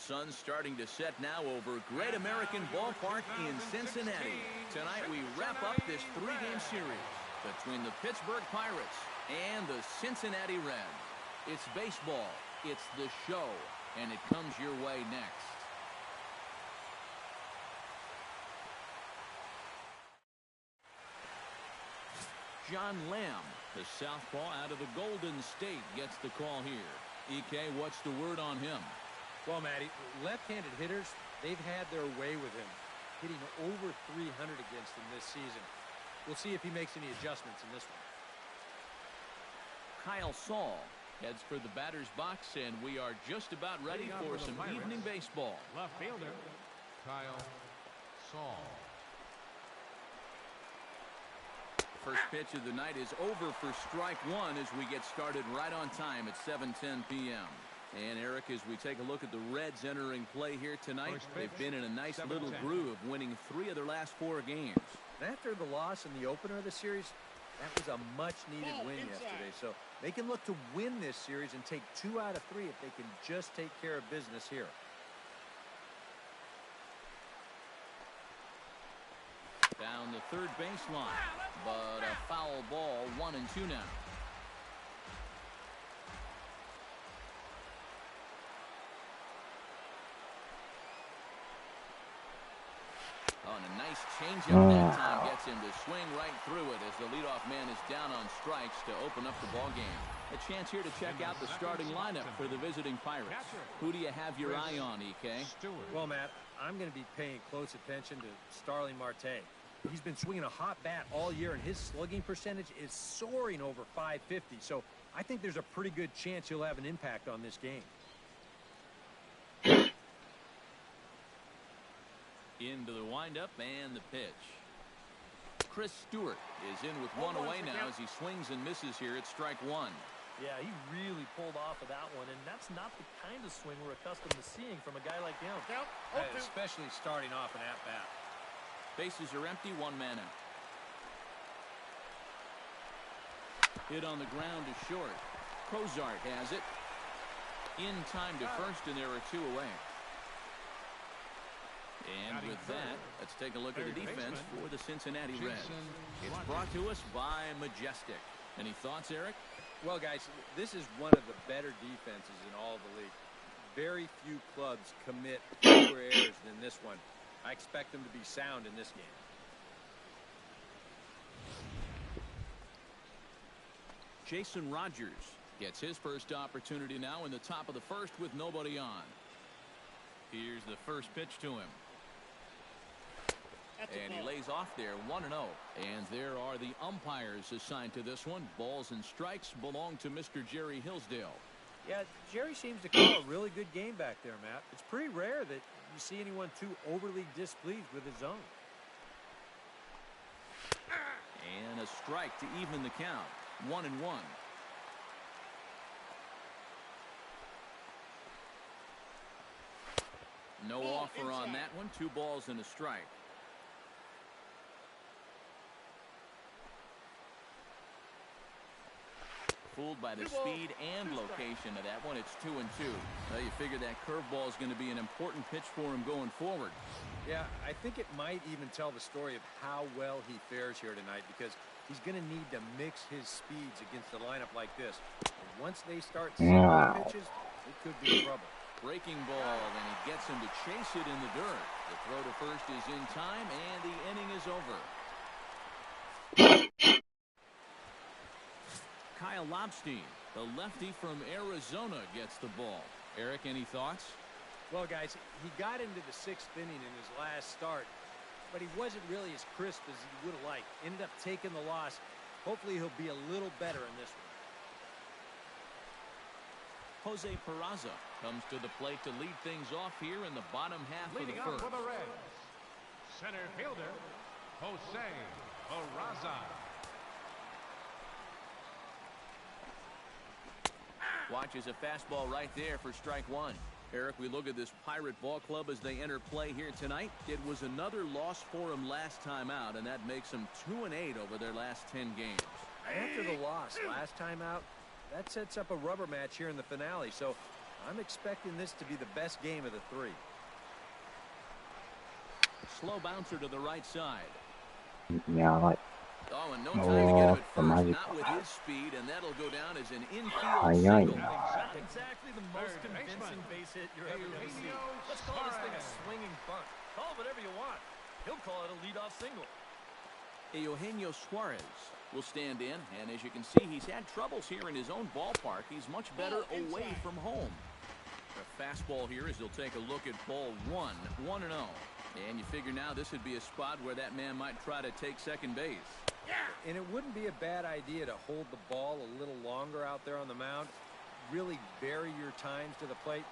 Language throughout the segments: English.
sun's starting to set now over Great American Ballpark in Cincinnati. Tonight we wrap up this three-game series between the Pittsburgh Pirates and the Cincinnati Reds. It's baseball, it's the show, and it comes your way next. John Lamb, the southpaw out of the Golden State, gets the call here. EK, what's the word on him? Well, Matty, left-handed hitters, they've had their way with him, hitting over 300 against him this season. We'll see if he makes any adjustments in this one. Kyle Saul heads for the batter's box, and we are just about ready for some evening baseball. Left fielder, Kyle Saul. First pitch of the night is over for strike one as we get started right on time at 7:10 p.m. And Eric, as we take a look at the Reds entering play here tonight, they've been in a nice little groove, winning 3 of their last 4 games. And after the loss in the opener of the series, that was a much-needed win yesterday. So they can look to win this series and take 2 out of 3 if they can just take care of business here. Down the third baseline, but a foul ball, 1-2 now. Oh, and a nice changeup that time gets him to swing right through it as the leadoff man is down on strikes to open up the ball game. A chance here to check out the starting lineup for the visiting Pirates. Who do you have your eye on, EK? Well, Matt, I'm going to be paying close attention to Starling Marte. He's been swinging a hot bat all year, and his slugging percentage is soaring over 550. So I think there's a pretty good chance he'll have an impact on this game. Into the windup and the pitch. Chris Stewart is in with one away now as he swings and misses here at strike one. Yeah, he really pulled off of that one, and that's not the kind of swing we're accustomed to seeing from a guy like him. Especially starting off an at-bat. Bases are empty, 1 man out. Hit on the ground to short. Cozart has it. In time to first, and there are 2 away. And with that, let's take a look at the defense for the Cincinnati Reds. It's brought to us by Majestic. Any thoughts, Eric? Well, guys, this is one of the better defenses in all of the league. Very few clubs commit fewer errors than this one. I expect them to be sound in this game. Jason Rogers gets his first opportunity now in the top of the first with nobody on. Here's the first pitch to him. And he lays off there, 1-0. And there are the umpires assigned to this one. Balls and strikes belong to Mr. Jerry Hillsdale. Yeah, Jerry seems to call a really good game back there, Matt. It's pretty rare that you see anyone too overly displeased with his zone. And a strike to even the count. 1-1. No offer on that one. 2 balls and a strike. Fooled by the speed and location of that one. It's 2-2. Well, you figure that curveball is going to be an important pitch for him going forward. Yeah, I think it might even tell the story of how well he fares here tonight, because he's going to need to mix his speeds against a lineup like this. And once they start seeing the pitches, it could be trouble. Breaking ball, and he gets him to chase it in the dirt. The throw to first is in time, and the inning is over. Kyle Lobstein, the lefty from Arizona, gets the ball. Eric, any thoughts? Well, guys, he got into the 6th inning in his last start, but he wasn't really as crisp as he would have liked. Ended up taking the loss. Hopefully he'll be a little better in this one. Jose Peraza comes to the plate to lead things off here in the bottom half of the Leading first. up for the Reds, center fielder, Jose Peraza. Watches a fastball right there for strike one. Eric, we look at this Pirate ball club as they enter play here tonight. It was another loss for them last time out, and that makes them 2-8 over their last 10 games. After the loss last time out, that sets up a rubber match here in the finale. So I'm expecting this to be the best game of the three. Slow bouncer to the right side. やばい。 Oh, and no time to get him at first, not with his speed, and that'll go down as an infield 早い single. な。 Exactly the most convincing base hit you're ever going to see. Let's call this thing a swinging bunt. Call it whatever you want. He'll call it a leadoff single. Eugenio Suarez will stand in, and as you can see, he's had troubles here in his own ballpark. He's much better away from home. The fastball here as he'll take a look at ball 1, 1-0. And you figure now this would be a spot where that man might try to take second base. And it wouldn't be a bad idea to hold the ball a little longer out there on the mound. Really vary your times to the plate.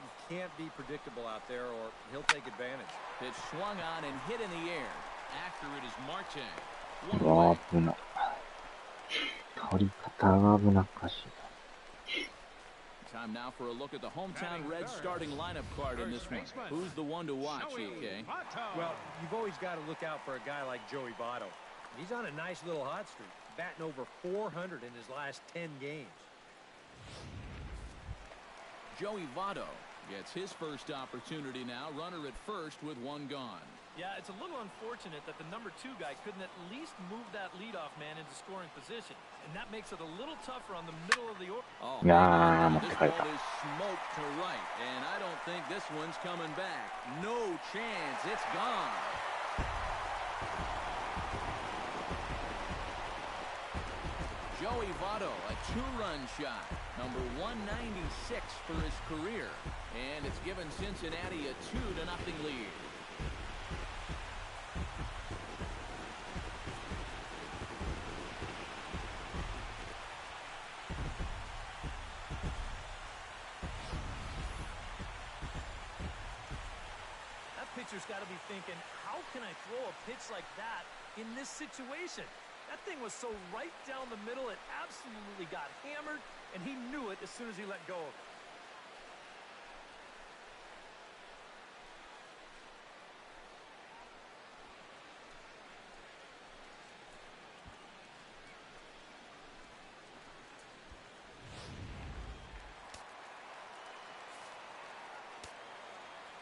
You can't be predictable out there or he'll take advantage. Pitch swung on and hit in the air. After it is Marte. うわー、危ない。取り方が危なっかしい。 Time now for a look at the hometown Reds starting lineup card in this one. Who's the one to watch, EK? Well, you've always got to look out for a guy like Joey Votto. He's on a nice little hot streak, batting over 400 in his last 10 games. Joey Votto gets his first opportunity now. Runner at first with one gone. Yeah, it's a little unfortunate that the number 2 guy couldn't at least move that leadoff man into scoring position. And that makes it a little tougher on the middle of the order. Oh, Yeah, this ball is smoked to right. And I don't think this one's coming back. No chance. It's gone. Joey Votto, a 2-run shot. Number 196 for his career. And it's given Cincinnati a 2-0 lead. Pitcher's got to be thinking, how can I throw a pitch like that in this situation? That thing was so right down the middle, it absolutely got hammered, and he knew it as soon as he let go of it.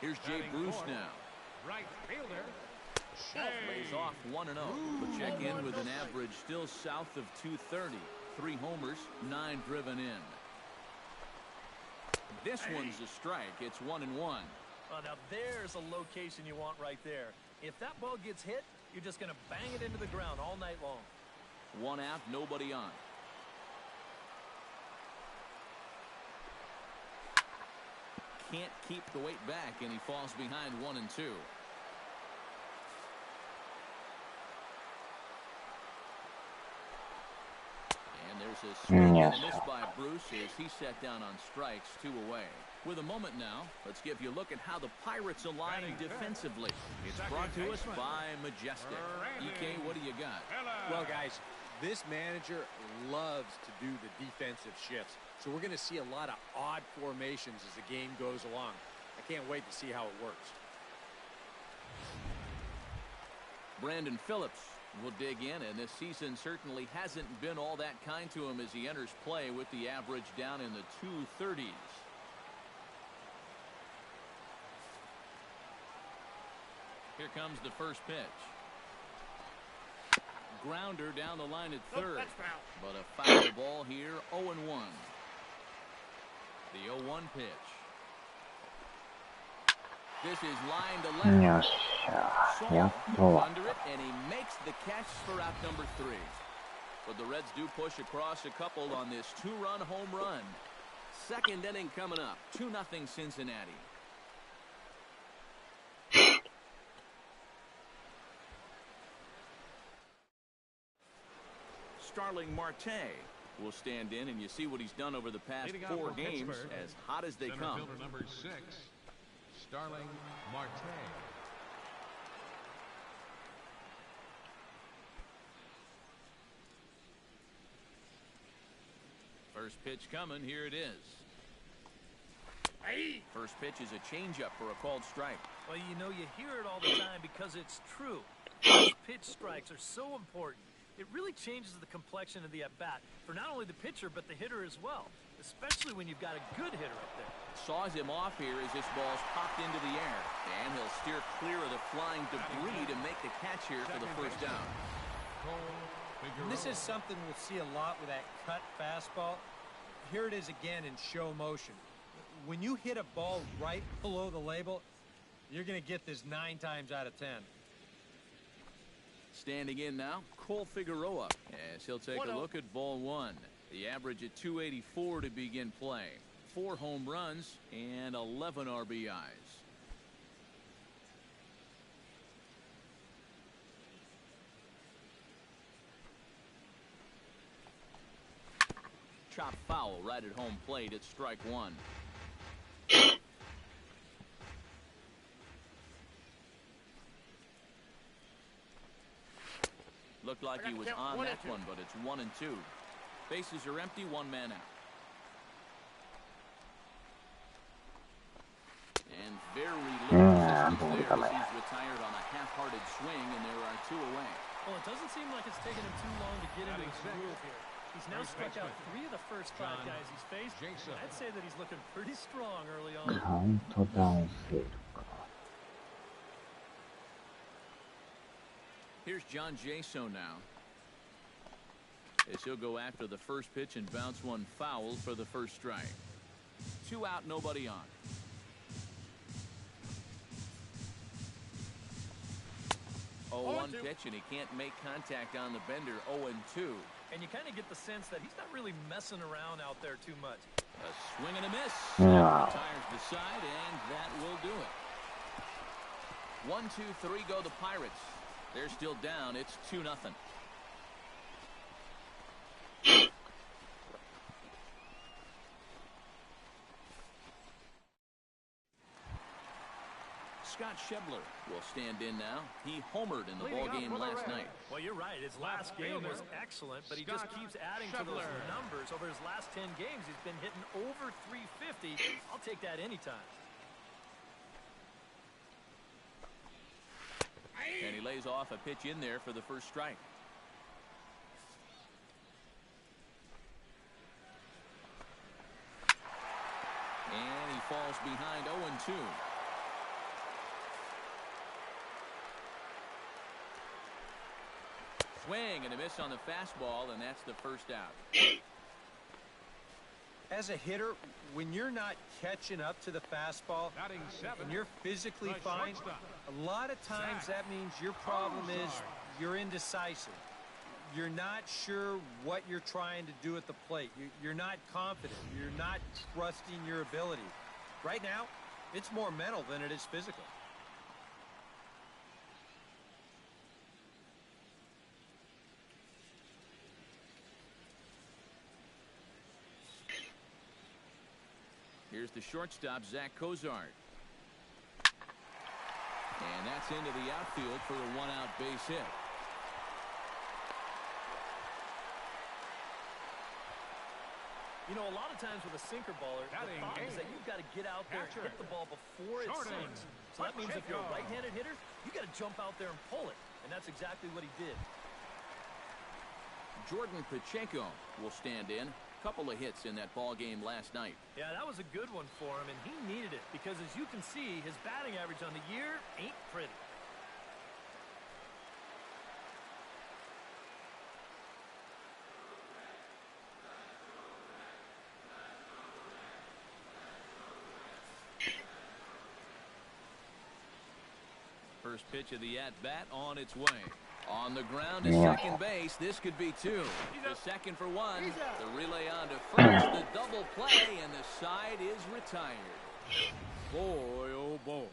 Here's Jay Bruce now. Right fielder. Lays off 1-0. We'll check in with an average still south of 230. 3 homers, 9 driven in. This one's a strike. It's 1-1. Well, now there's a location you want right there. If that ball gets hit, you're just going to bang it into the ground all night long. 1 out, nobody on. Can't keep the weight back, and he falls behind 1-2. And there's a swing and a miss by Bruce as he set down on strikes, 2 away. With a moment now, let's give you a look at how the Pirates align defensively. It's brought to us by Majestic. EK, what do you got? Well, guys, this manager loves to do the defensive shifts. So we're going to see a lot of odd formations as the game goes along. I can't wait to see how it works. Brandon Phillips will dig in, and this season certainly hasn't been all that kind to him as he enters play with the average down in the 230s. Here comes the first pitch. Grounder down the line at third. But a foul ball here, 0-1. The 0-1 pitch. This is line to left. Saul under it, and he makes the catch for out number 3. But the Reds do push across a couple on this 2-run home run. Second inning coming up, 2-0 Cincinnati. Starling Marte will stand in, and you see what he's done over the past 4 games, as hot as they come. Fielder number 6, Starling Marte. First pitch coming, here it is. First pitch is a changeup for a called strike. Well, you know, you hear it all the time because it's true. Those pitch strikes are so important. It really changes the complexion of the at-bat for not only the pitcher but the hitter as well. especially when you've got a good hitter up there. Saws him off here as this ball's popped into the air. And he'll steer clear of the flying debris to make the catch here for the first down. And this is something we'll see a lot with that cut fastball. Here it is again in show motion. When you hit a ball right below the label, you're going to get this 9 times out of 10. Standing in now, Cole Figueroa, as he'll take a look at ball 1. The average at 284 to begin play. 4 home runs and 11 RBIs. Chop foul right at home plate at strike 1. Looked like he was on that one, but it's 1 and 2. Bases are empty, 1 man out. And very little assistance there as he's retired on a half-hearted swing, and there are 2 away. Well, it doesn't seem like it's taken him too long to get into his groove here. He's now struck out 3 of the first 5 guys he's faced. I'd say that he's looking pretty strong early on. カウントダウンセールか。Here's John Jaso now. As he'll go after the first pitch and bounce one foul for the first strike. 2 out, nobody on. 0-1 pitch, and he can't make contact on the bender. 0-2. And you kind of get the sense that he's not really messing around out there too much. A swing and a miss. Yeah. Retires the side, and that will do it. 1, 2, 3 go the Pirates. They're still down. It's 2-0. Scott Schebler will stand in now. He homered in the ballgame last night. Well, you're right. His last game was excellent, but he just keeps adding to those numbers. Over his last 10 games, he's been hitting over 350. I'll take that anytime. And he lays off a pitch in there for the first strike. And he falls behind 0-2. Swing and a miss on the fastball, and that's the first out. As a hitter, when you're not catching up to the fastball and you're physically fine, a lot of times that means your problem is you're indecisive. You're not sure what you're trying to do at the plate. You're not confident. You're not trusting your ability. Right now, it's more mental than it is physical. Here's the shortstop, Zach Cozart. And that's into the outfield for a 1-out base hit. You know, a lot of times with a sinker baller, the thought is that you've got to get out there and hit the ball before it sinks. So that means if you're a right-handed hitter, you got to jump out there and pull it. And that's exactly what he did. Jordan Pacheco will stand in. Couple of hits in that ball game last night. Yeah, that was a good one for him, and he needed it because, as you can see, his batting average on the year ain't pretty. First pitch of the at-bat on its way. On the ground to second base. This could be 2. The second for 1. The relay on to first. The double play, and the side is retired. Boy, oh boy.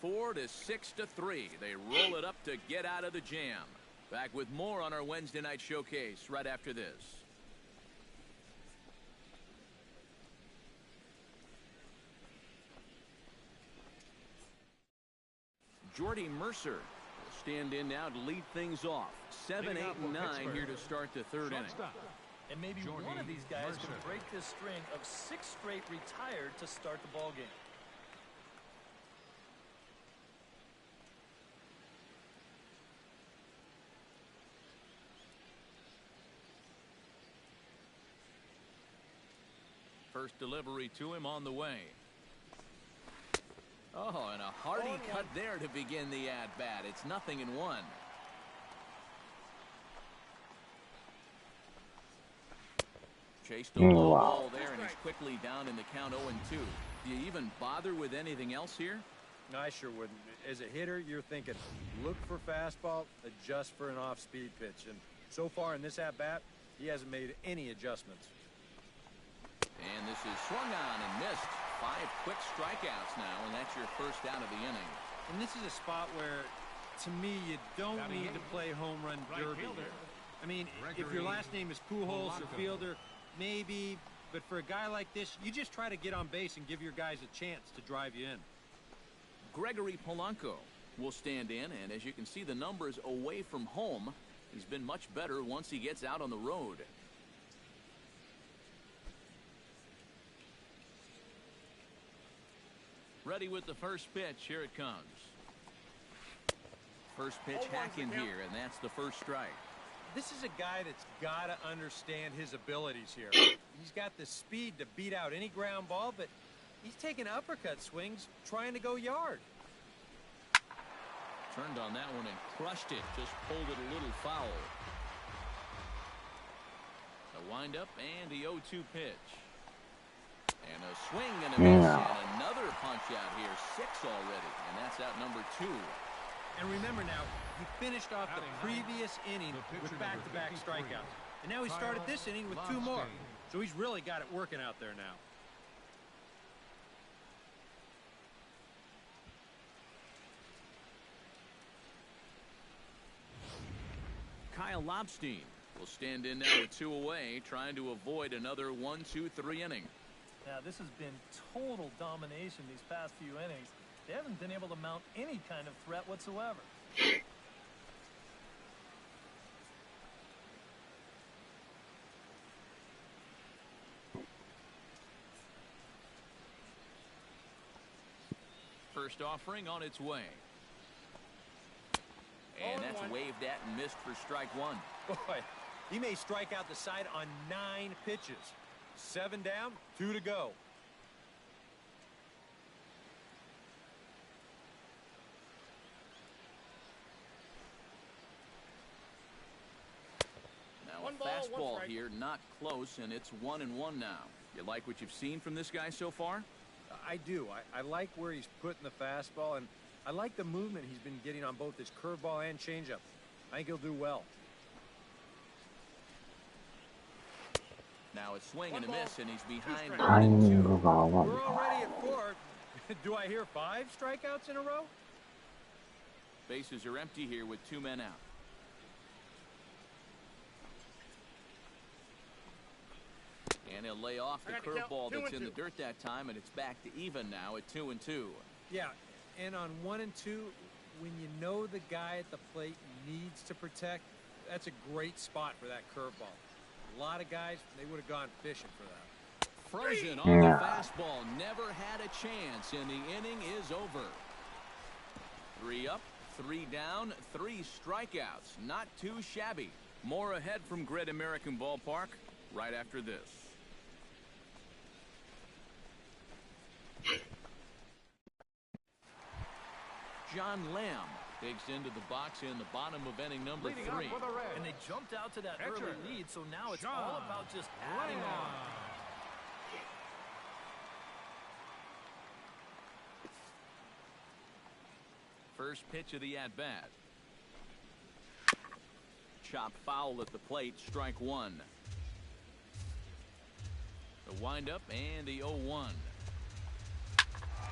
4-6-3. They roll it up to get out of the jam. Back with more on our Wednesday night showcase right after this. Jordy Mercer will stand in now to lead things off. 7, 8, and 9 here to start the third inning. And maybe one of these guys can break this string of 6 straight retired to start the ball game. First delivery to him on the way. Oh, and a hearty cut there to begin the at-bat. It's 0-1. Chased the low ball there, and he's quickly down in the count 0-2. Do you even bother with anything else here? No, I sure wouldn't. As a hitter, you're thinking, look for fastball, adjust for an off-speed pitch. And so far in this at-bat, he hasn't made any adjustments. And this is swung on and missed. 5 quick strikeouts now, and that's your first out of the inning. And this is a spot where, to me, you don't need to play home run derby here. I mean, if your last name is Pujols or Fielder, maybe, but for a guy like this, you just try to get on base and give your guys a chance to drive you in. Gregory Polanco will stand in, and as you can see the numbers away from home, he's been much better once he gets out on the road. Ready with the first pitch. Here it comes. First pitch hack in here, and that's the first strike. This is a guy that's got to understand his abilities here. He's got the speed to beat out any ground ball, but he's taking uppercut swings trying to go yard. Turned on that one and crushed it. Just pulled it a little foul. A windup and the 0-2 pitch. And a swing and a miss, and another punch out here. 6 already, and that's out number 2. And remember now, he finished off the previous inning with back-to-back strikeouts. And now he started this inning with 2 more. So he's really got it working out there now. Kyle Lobstein will stand in now with 2 away, trying to avoid another 1-2-3 inning. Yeah, this has been total domination these past few innings. They haven't been able to mount any kind of threat whatsoever. First offering on its way. And that's waved at and missed for strike 1. Boy, he may strike out the side on 9 pitches. 7 down, 2 to go. Now a fastball here, not close, and it's 1-1 now. You like what you've seen from this guy so far? I do. I like where he's putting the fastball, and I like the movement he's been getting on both his curveball and changeup. I think he'll do well. Now a swing and a miss, and he's behind. We're already at 4. Do I hear 5 strikeouts in a row? Bases are empty here with 2 men out. And he'll lay off the curveball that's in the dirt that time, and it's back to even now at 2-2. Yeah, and on 1 and 2, when you know the guy at the plate needs to protect, that's a great spot for that curveball. A lot of guys, they would have gone fishing for that. Frozen on the fastball. Never had a chance, and the inning is over. 3 up, 3 down, 3 strikeouts. Not too shabby. More ahead from Great American Ballpark right after this. John Lamb digs into the box in the bottom of inning number 3. And they jumped out to that early lead, so now it's all about just adding on. First pitch of the at-bat. Chop foul at the plate, strike 1. The windup and the 0-1.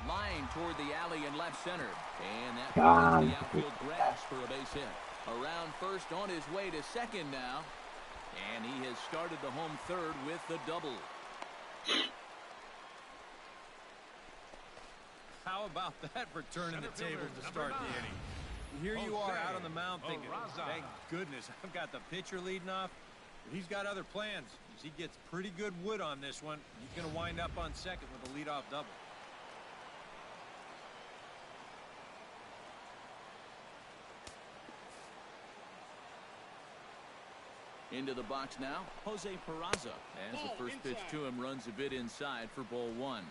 Line toward the alley in left center. And that finds the outfield grass for a base hit. Around first on his way to second now. And he has started the home third with the double. How about that for turning the tables to start the inning? Here you are out on the mound thinking, thank goodness I've got the pitcher leading off. But he's got other plans. As he gets pretty good wood on this one, he's going to wind up on second with a leadoff double. Into the box now, Jose Peraza. As the first pitch to him runs a bit inside for ball one.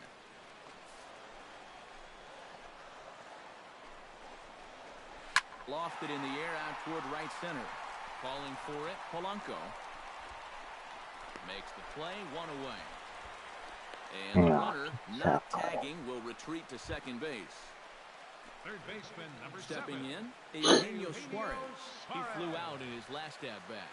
Lofted in the air out toward right center. Calling for it, Polanco. Makes the play, one away. And the runner, not tagging, will retreat to second base. Third baseman, number Stepping 7. in, Eugenio Suarez. He flew out in his last at-bat.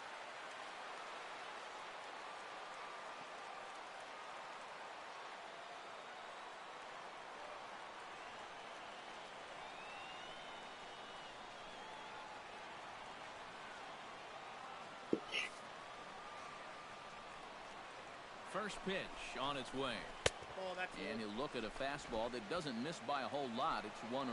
First pitch on its way. And he'll look at a fastball that doesn't miss by a whole lot. It's 1-0.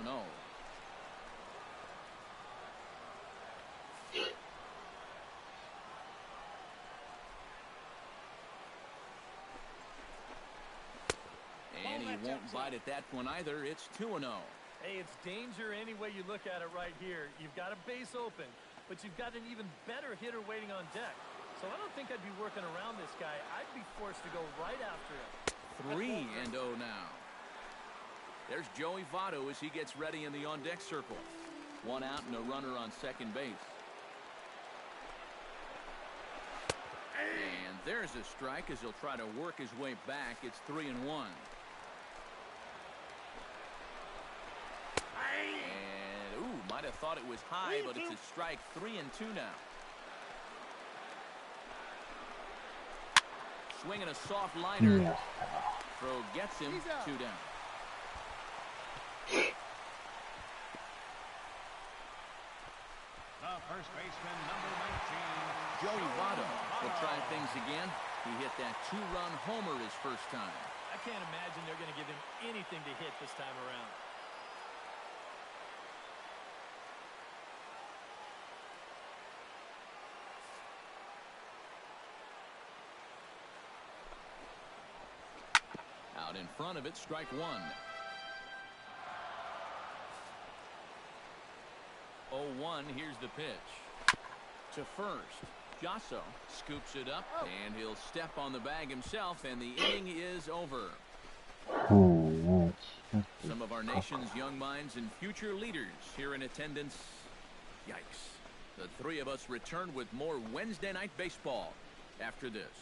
And he won't bite at that one either. It's 2-0. Hey, it's danger any way you look at it right here. You've got a base open, but you've got an even better hitter waiting on deck. So I don't think I'd be working around this guy. I'd be forced to go right after him. 3-0 now. There's Joey Votto as he gets ready in the on-deck circle. One out and a runner on second base. And there's a strike as he'll try to work his way back. It's 3-1. And, ooh, might have thought it was high, but it's a strike. 3-2 now. Swinging a soft liner. Throw gets him. 2 down. The first baseman, number 19. Joey Votto will try things again. He hit that 2-run homer his first time. I can't imagine they're going to give him anything to hit this time around. Out in front of it, strike one. 0-1, here's the pitch. To first, Jasso scoops it up, and he'll step on the bag himself, and the inning is over. Some of our nation's young minds and future leaders here in attendance. Yikes. The three of us return with more Wednesday night baseball after this.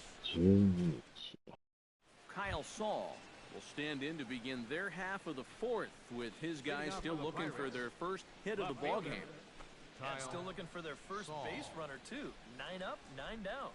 Kyle Saul will stand in to begin their half of the fourth, with his guys still looking for their first hit of the ballgame. And still looking for their first base runner, too. 9 up, 9 down.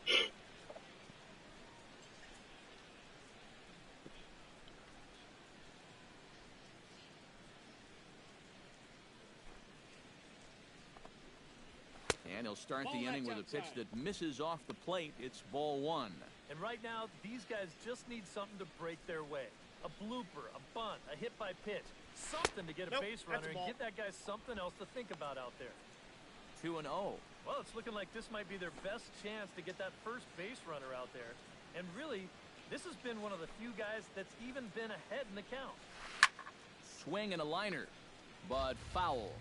And he'll start the inning with a pitch that misses off the plate. It's ball one. And right now, these guys just need something to break their way. A blooper, a bunt, a hit by pitch. Something to get a base runner and give that guy something else to think about out there. 2-0. Well, it's looking like this might be their best chance to get that first base runner out there. And really, this has been one of the few guys that's even been ahead in the count. Swing and a liner, but foul.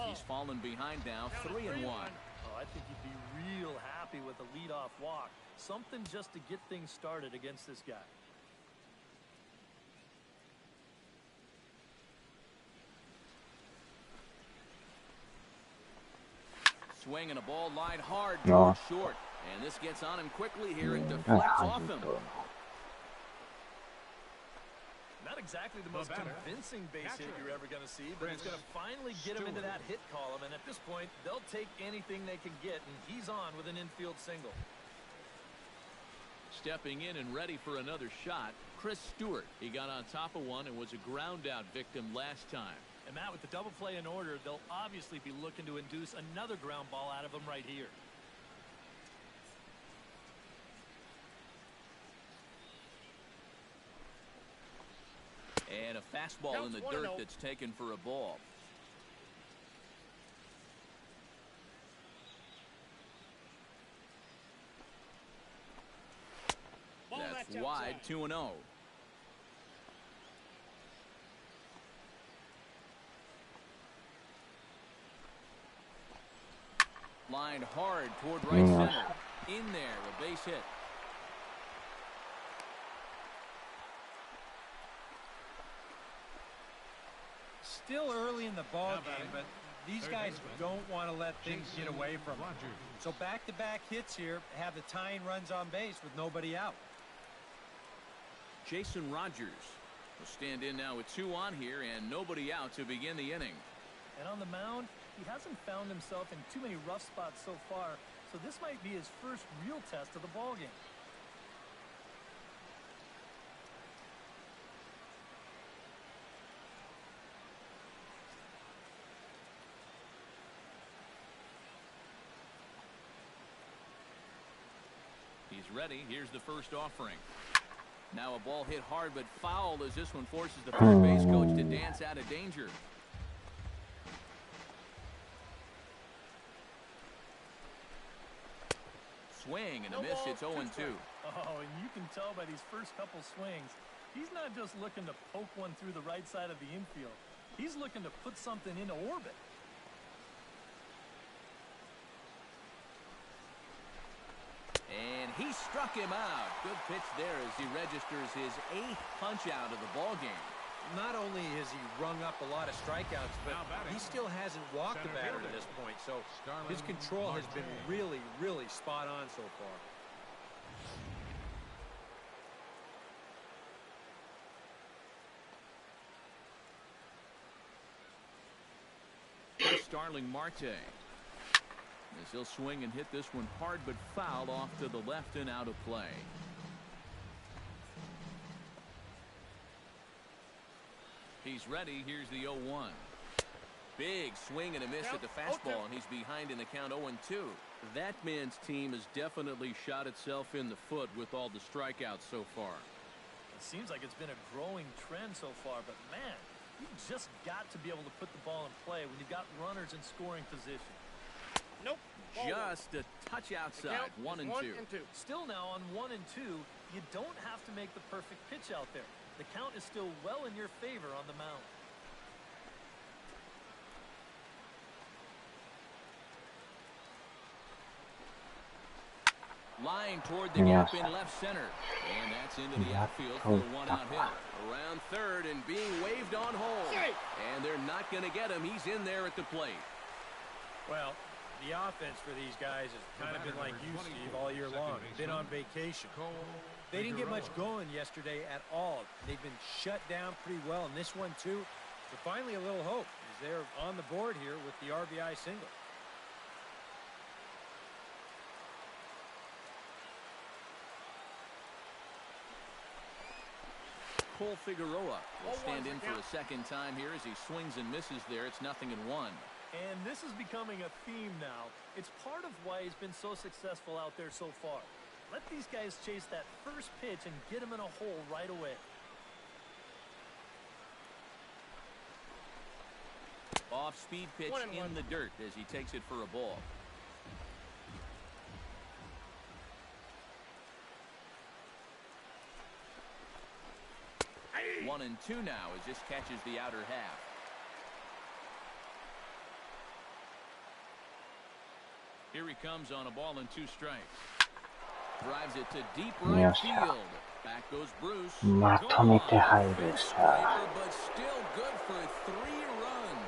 He's fallen behind now, 3-1. Oh, I think he'd be real happy with a leadoff walk. Something just to get things started against this guy. Swing and a ball lined hard towards short. And this gets on him quickly here and deflects off him. Not exactly the most convincing base hit you're ever going to see, but it's going to finally get him into that hit column. And at this point, they'll take anything they can get, and he's on with an infield single. Stepping in and ready for another shot, Chris Stewart. He got on top of one and was a ground-out victim last time. And Matt, with the double play in order, they'll obviously be looking to induce another ground ball out of him right here. And a fastball in the dirt that's taken for a ball. That's wide, 2-0. Lined hard toward right center. In there, a base hit. Still early in the ball game, but these guys don't want to let things get away from them. So back-to-back hits here have the tying runs on base with nobody out. Jason Rogers will stand in now with 2 on here and nobody out to begin the inning. And on the mound, he hasn't found himself in too many rough spots so far, so this might be his first real test of the ballgame. He's ready. Here's the first offering. Now a ball hit hard but foul as this one forces the third base coach to dance out of danger. Swing and a miss. It's 0-2. Oh, and you can tell by these first couple swings, he's not just looking to poke one through the right side of the infield. He's looking to put something into orbit. And he struck him out. Good pitch there as he registers his 8th punch out of the ball game. Not only has he rung up a lot of strikeouts, but he still hasn't walked the batter to this point. So his control has been really, really spot on so far. Starling Marte. As he'll swing and hit this one hard but foul off to the left and out of play. He's ready. Here's the 0-1. Big swing and a miss at the fastball, and he's behind in the count 0-2. That man's team has definitely shot itself in the foot with all the strikeouts so far. It seems like it's been a growing trend so far, but man, you just got to be able to put the ball in play when you've got runners in scoring position. Nope. Just a touch outside. 1-2. Still now on 1-2, you don't have to make the perfect pitch out there. The count is still well in your favor on the mound. Line toward the gap in left center. And that's into the outfield for a one-out hit. Around third and being waved on home. And they're not going to get him. He's in there at the plate. Well, the offense for these guys has kind of been like you, Steve, all year long. Been on vacation. They didn't get much going yesterday at all. They've been shut down pretty well in this one, too. So finally a little hope as they're on the board here with the RBI single. Cole Figueroa will stand in for a second time here as he swings and misses there. It's 0-1. And this is becoming a theme now. It's part of why he's been so successful out there so far. Let these guys chase that first pitch and get him in a hole right away. Off-speed pitch in the dirt as he takes it for a ball. Hey. 1-2 now as this catches the outer half. Here he comes on a ball and 2 strikes. Drives it to deep right field. Back goes Bruce. まとめて入るさ。 But still good for 3 runs.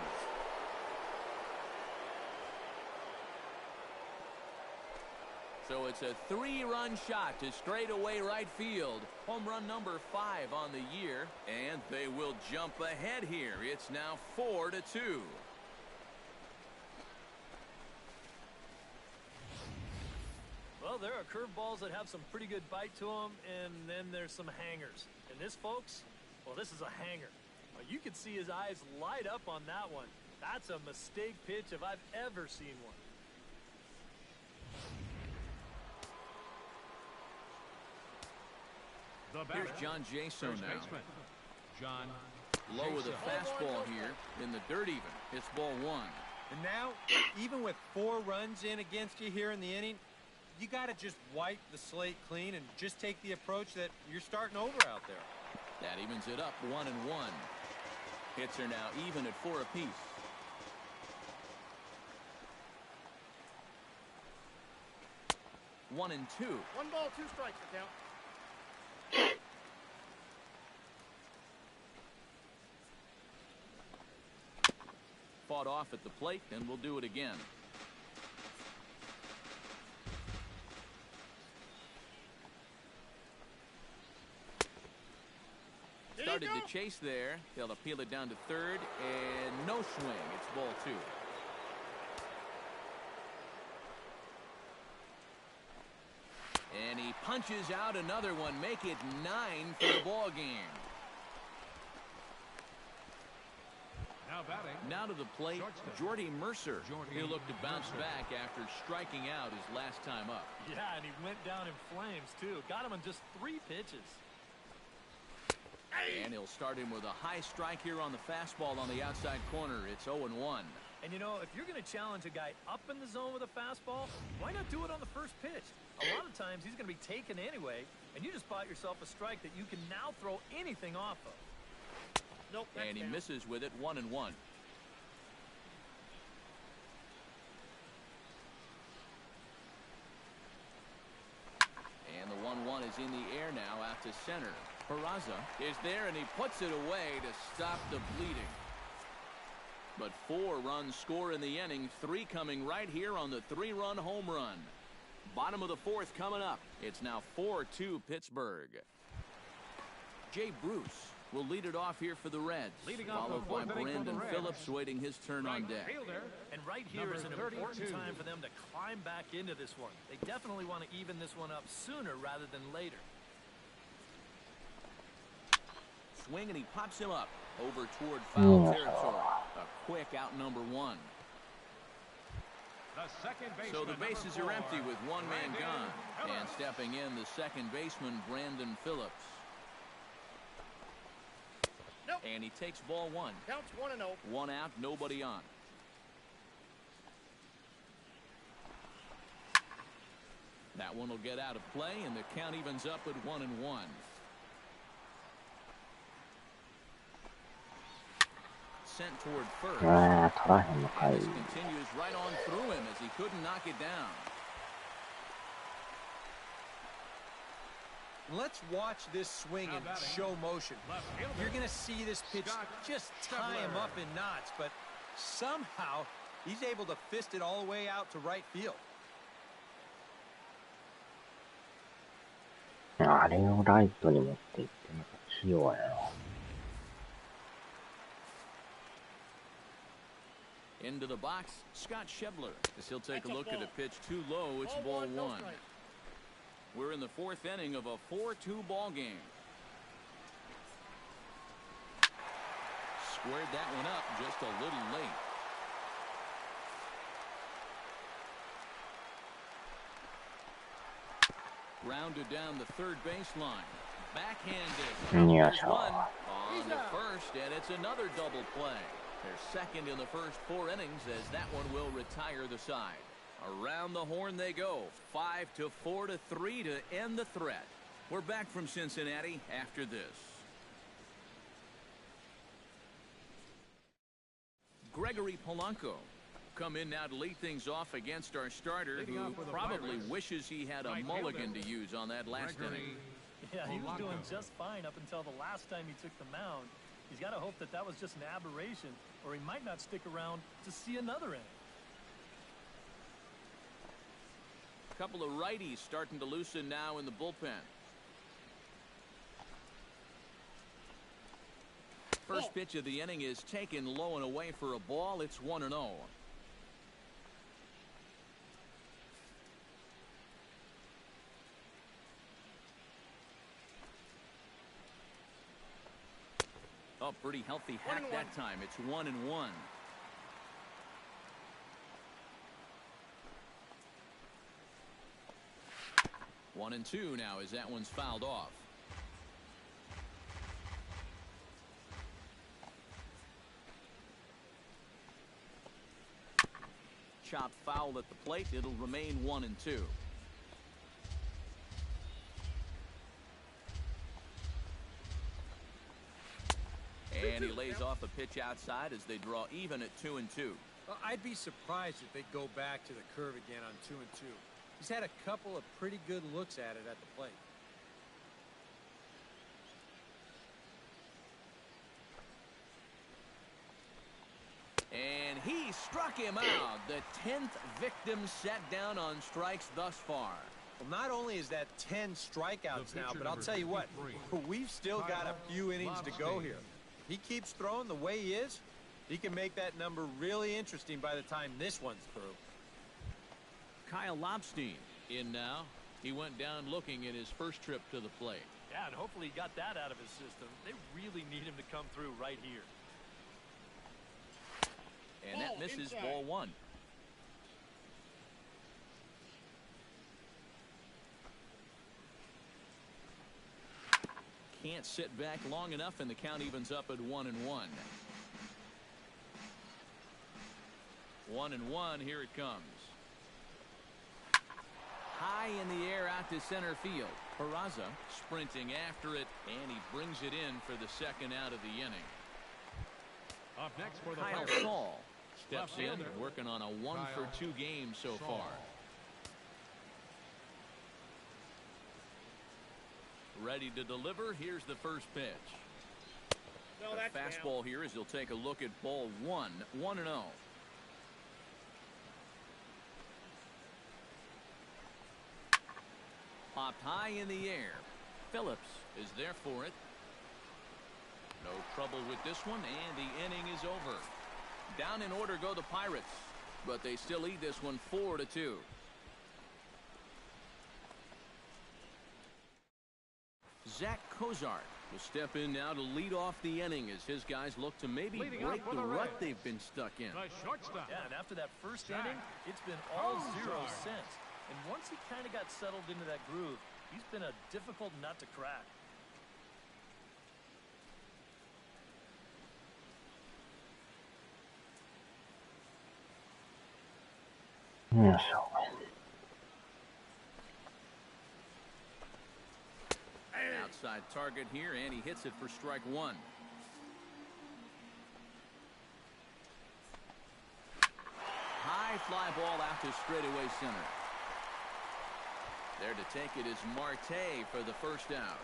So it's a 3-run shot to straightaway right field. Home run number 5 on the year. And they will jump ahead here. It's now 4-2. Well, there are curveballs that have some pretty good bite to them, and then there's some hangers. And this, folks, well, this is a hanger. You can see his eyes light up on that one. That's a mistake pitch if I've ever seen one. Here's John Jaso now. John Low with a fastball here. In the dirt even. It's ball 1. And now, even with 4 runs in against you here in the inning, you got to just wipe the slate clean and just take the approach that you're starting over out there. That evens it up 1-1. Hits are now even at 4 apiece. 1-2. 1 ball, 2 strikes the count. Fought off at the plate, and we'll do it again. Started to chase there. They'll appeal it down to third, and no swing. It's ball 2. And he punches out another one. Make it 9 for the ball game. Now batting. Now to the plate, Shortstop. Jordy Mercer. Jordy He'll look to bounce Mercer. back after striking out his last time up. Yeah, and he went down in flames, too. Got him in just 3 pitches. And he'll start him with a high strike here on the fastball on the outside corner. It's 0-1. And, you know, if you're going to challenge a guy up in the zone with a fastball, why not do it on the first pitch? A lot of times he's going to be taken anyway, and you just bought yourself a strike that you can now throw anything off of. Nope. And he misses with it, 1-1. And the 1-1 is in the air now out to center. Peraza is there, and he puts it away to stop the bleeding. But 4 runs score in the inning, 3 coming right here on the 3-run home run. Bottom of the 4th coming up. It's now 4-2 Pittsburgh. Jay Bruce will lead it off here for the Reds, Leading off followed the by 4th inning for the Brandon Reds. Phillips waiting his turn on Right deck. fielder. And right here Number is an important 32. time for them to climb back into this one. They definitely want to even this one up sooner rather than later. Swing, and he pops him up over toward foul territory. A quick out number 1. The second baseman, So the bases number are 4, empty with one man Brandon gone. And Phillips. stepping in, the second baseman, Brandon Phillips. Nope. And he takes ball 1. Counts 1-0. 1 out, nobody on. That one will get out of play, and the count evens up at 1-1. Sent toward first. ああ、取らへんのかい。 This continues right on through him as he couldn't knock it down. Let's watch this swing in show motion. Left fielder. You're going to see this pitch Scott just tie him Schebler. up in knots, but somehow he's able to fist it all the way out to right field. あれをライトに持っていって、なんか器用やな。Into the box, Scott Schebler, as he'll take a look at a pitch too low. It's ball 1. No strike. We're in the 4th inning of a 4-2 ball game. Squared that one up just a little late. Rounded down the third baseline. Backhanded. Yeah, There's sure. one on the first, and it's another double play. They're second in the first 4 innings as that one will retire the side. Around the horn they go. 5-4-3 to end the threat. We're back from Cincinnati after this. Gregory Polanco come in now to lead things off against our starter, Leading who off for the probably Pirates. wishes he had a Right mulligan fielder. to use on that last Gregory inning. Yeah, he was doing Polanco. just fine up until the last time he took the mound. He's got to hope that that was just an aberration, or he might not stick around to see another inning. A couple of righties starting to loosen now in the bullpen. First pitch of the inning is taken low and away for a ball. It's 1-0. Oh, pretty healthy hack that time. It's 1-1. One and two now as that one's fouled off. Chop foul at the plate. It'll remain 1-2. And he lays off a pitch outside as they draw even at 2-2. Well, I'd be surprised if they go back to the curve again on 2-2. He's had a couple of pretty good looks at it at the plate. And he struck him out. The 10th victim set down on strikes thus far. Well, not only is that 10 strikeouts now, but I'll tell you what, we've still got a few innings to go here. If he keeps throwing the way he is, he can make that number really interesting by the time this one's through. Kyle Lobstein in now. He went down looking at his first trip to the plate. Yeah, and hopefully he got that out of his system. They really need him to come through right here. And that misses ball one. Can't sit back long enough, and the count evens up at 1-1. 1-1, here it comes. High in the air out to center field. Peraza sprinting after it, and he brings it in for the second out of the inning. Up next for the Kyle Pirates. Saul steps in, Left-hander. working on a 1-for-2 game so far. Ready to deliver. Here's the first pitch. No, A that's fastball here as he'll take a look at ball one. 1-0. Popped high in the air. Phillips is there for it. No trouble with this one, and the inning is over. Down in order go the Pirates, but they still lead this one 4-2. Zach Kozart will step in now to lead off the inning as his guys look to maybe Leading break up for the the rut Reds, they've been stuck in. The shortstop. Yeah, and after that first Zach inning, it's been all zero Kozart. since. And once he kind of got settled into that groove, he's been a difficult nut to crack.よいしょ。 Outside target here, and he hits it for strike one. High fly ball out to straightaway center. There to take it is Marte for the first out.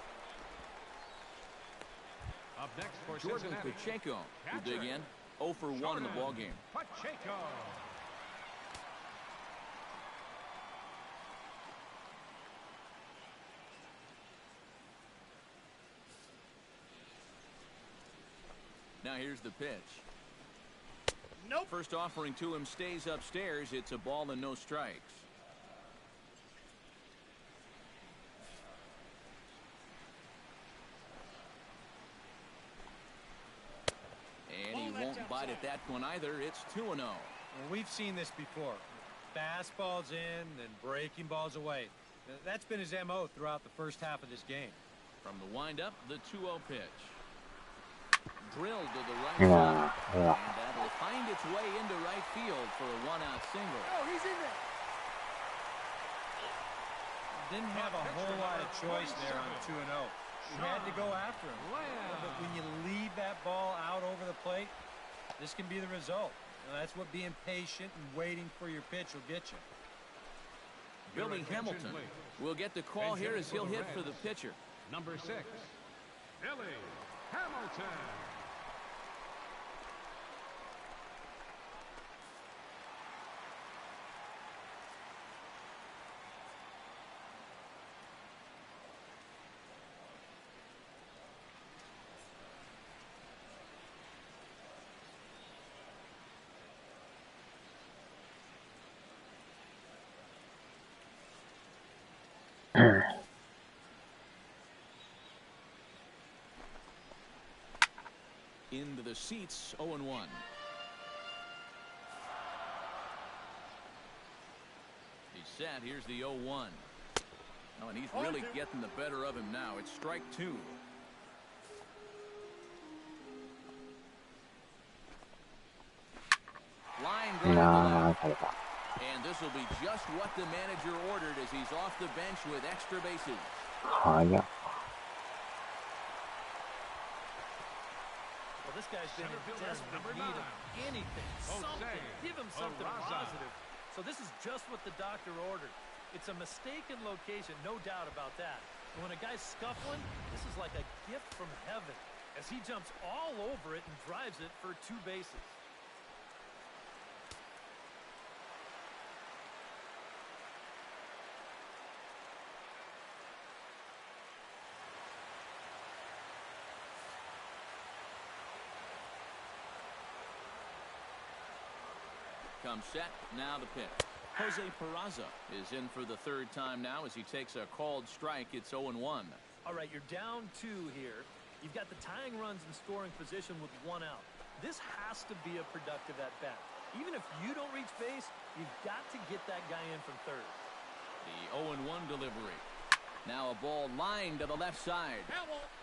Up next for Jordan Cincinnati. Pacheco will dig Catcher. in. 0 for 1 in the ball game. Pacheco. Now here's the pitch. Nope. First offering to him stays upstairs. It's a ball and no strikes. And he won't bite at that one either. It's 2-0. Well, we've seen this before. Fastballs in and breaking balls away. That's been his MO throughout the first half of this game. From the windup, the 2-0 pitch. Drilled to the right Yeah, side. yeah. And that'll find its way into right field for a one-out single. Oh, he's in there. Didn't have a whole lot of choice there on 2-0. He had to go after him. But when you leave that ball out over the plate, this can be the result. That's what being patient and waiting for your pitch will get you. Billy Hamilton will get the call here as he'll hit for the pitcher. Number 6, Billy Hamilton. Into the seats, 0-1. He's set. Here's the 0-1. Oh, and he's really getting the better of him now. It's strike two. Line drive to あ left. ー、食べた。 And this will be just what the manager ordered as he's off the bench with extra bases. 早っ。 Well, this guy's been in Center fielder, desperate number need of 9. anything, Jose something. Give him something Peraza. positive. So this is just what the doctor ordered. It's a mistaken location, no doubt about that. And when a guy's scuffling, this is like a gift from heaven as he jumps all over it and drives it for 2 bases. Comes set, now the pitch. Jose Peraza is in for the 3rd time now as he takes a called strike. It's 0-1. All right, you're down 2 here. You've got the tying runs in scoring position with 1 out. This has to be a productive at-bat. Even if you don't reach base, you've got to get that guy in from 3rd. The 0-1 delivery. Now a ball lined to the left side.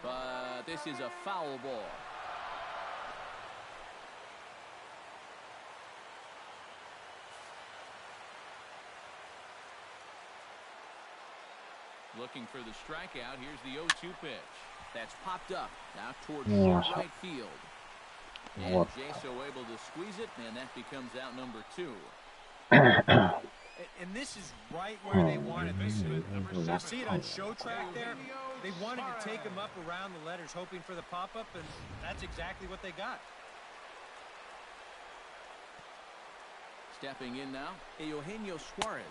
But this is a foul ball. Looking for the strikeout. Here's the 0-2 pitch. That's popped up. Now towards right field. And Jaso able to squeeze it, and that becomes out number 2. And this is right where they wanted this. You see it on show track there? They wanted to take him up around the letters, hoping for the pop-up, and that's exactly what they got. Stepping in now, Eugenio Suarez.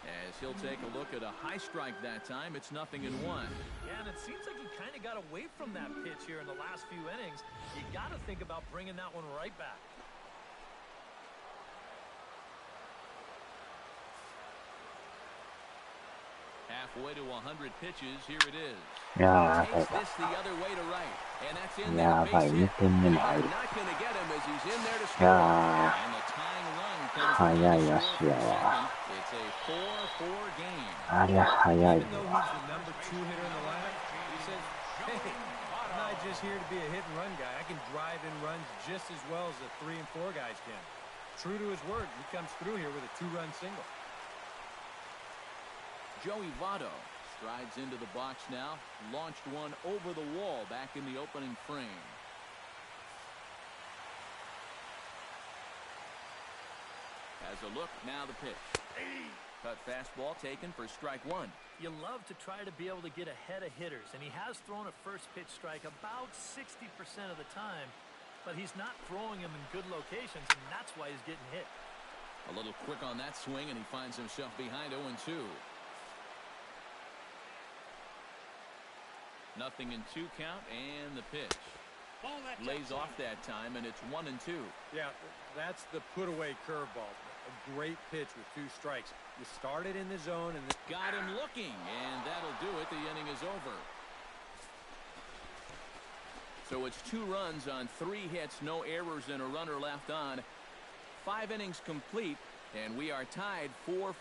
As he'll take a look at a high strike that time, it's 0-1. Yeah, and it seems like he kind of got away from that pitch here in the last few innings. You got to think about bringing that one right back. Halfway to 100 pitches, here it is. Yeah, Takes this the other way to right, and that's in yeah, there. Base hit. yeah, Not going to get him as he's in there to score. yeah. And the tying run comes Hayai from the足やわ。 It's a 4-4 game. ありゃ早い Even though わ。 he's the number 2 hitter in the lineup, he says, hey, I'm not just here to be a hit-and-run guy. I can drive in runs just as well as the 3 and 4 guys can. True to his word, he comes through here with a 2-run single. Joey Votto strides into the box now. Launched one over the wall back in the opening frame. Has a look, now the pitch. Cut fastball taken for strike 1. You love to try to be able to get ahead of hitters, and he has thrown a first pitch strike about 60% of the time, but he's not throwing them in good locations, and that's why he's getting hit. A little quick on that swing, and he finds himself behind 0-2. 0-2 count, and the pitch. Lays off that time, and it's 1-2. Yeah, that's the put-away curveball. A great pitch with 2 strikes. You started in the zone and got him looking, and that'll do it. The inning is over. So it's 2 runs on 3 hits, no errors, and a runner left on. 5 innings complete, and we are tied 4-4.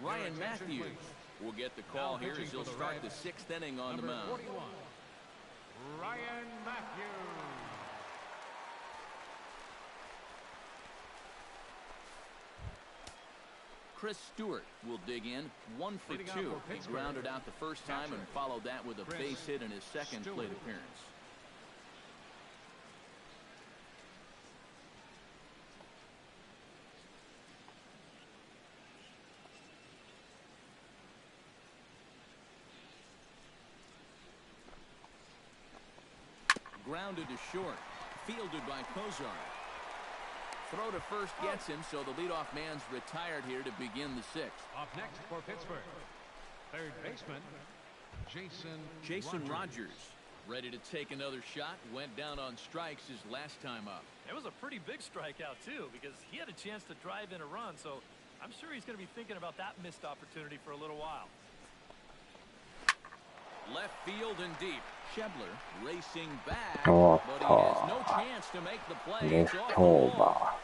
Ryan Matthews will get the call here as he'll start the 6th inning on the mound. 41, Ryan Matthews. Chris Stewart will dig in, 1 for 2. He grounded out the first time and followed that with a base hit in his second plate appearance. Grounded to short, fielded by Kozar. Throw to first gets him, so the leadoff man's retired here to begin the 6th. Up next for Pittsburgh, third baseman, Jason Rogers, ready to take another shot, went down on strikes his last time up. It was a pretty big strikeout, too, because he had a chance to drive in a run, so I'm sure he's going to be thinking about that missed opportunity for a little while. Left field and deep. Shebler racing back, but he has no chance to make the play. It's off the wall.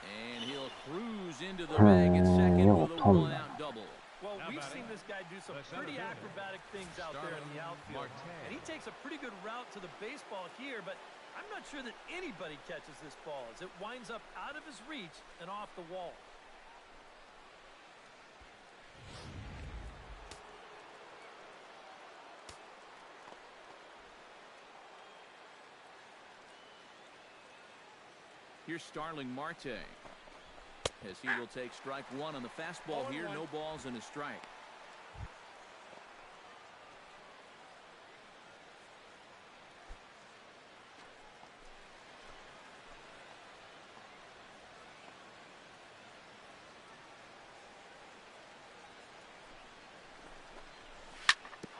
And he'll cruise into the bag at second with a 1-out double. Well, we've seen this guy do some pretty acrobatic things out there in the outfield. And he takes a pretty good route to the baseball here, but I'm not sure that anybody catches this ball as it winds up out of his reach and off the wall. Here's Starling Marte. As he will take strike one on the fastball here. No balls and a strike.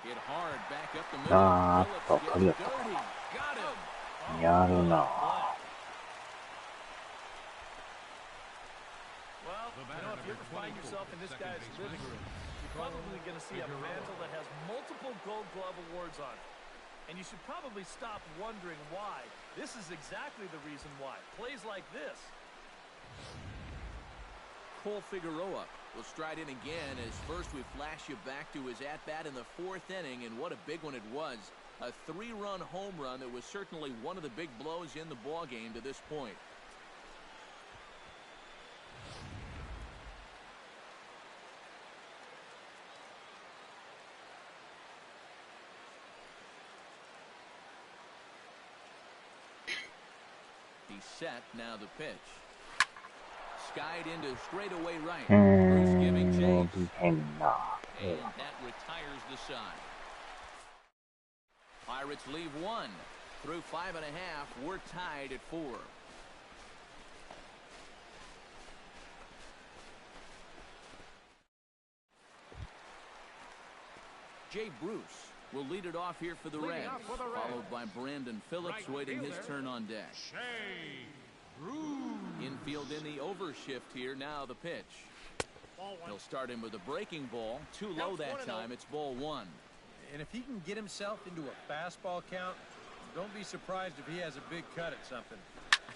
Hit hard back up the middle. Phillips gets dirty. Got him. やるな。Well, you know, if you ever find yourself in this guy's living room, you're probably going to see a mantle that has multiple Gold Glove awards on it. And you should probably stop wondering why. This is exactly the reason why. Plays like this. Cole Figueroa will stride in again as first we flash you back to his at-bat in the fourth inning, and what a big one it was. A three-run home run that was certainly one of the big blows in the ballgame to this point. He's set, now the pitch. Skied into straightaway right. Bruce giving chase. And that retires the side. Pirates leave one. Through 5.5, we're tied at 4. Jay Bruce will lead it off here for the Reds, followed by Brandon Phillips waiting his turn on deck. Infield in the overshift here. Now the pitch. He'll start him with a breaking ball. Too low that time. It's ball 1. And if he can get himself into a fastball count, don't be surprised if he has a big cut at something.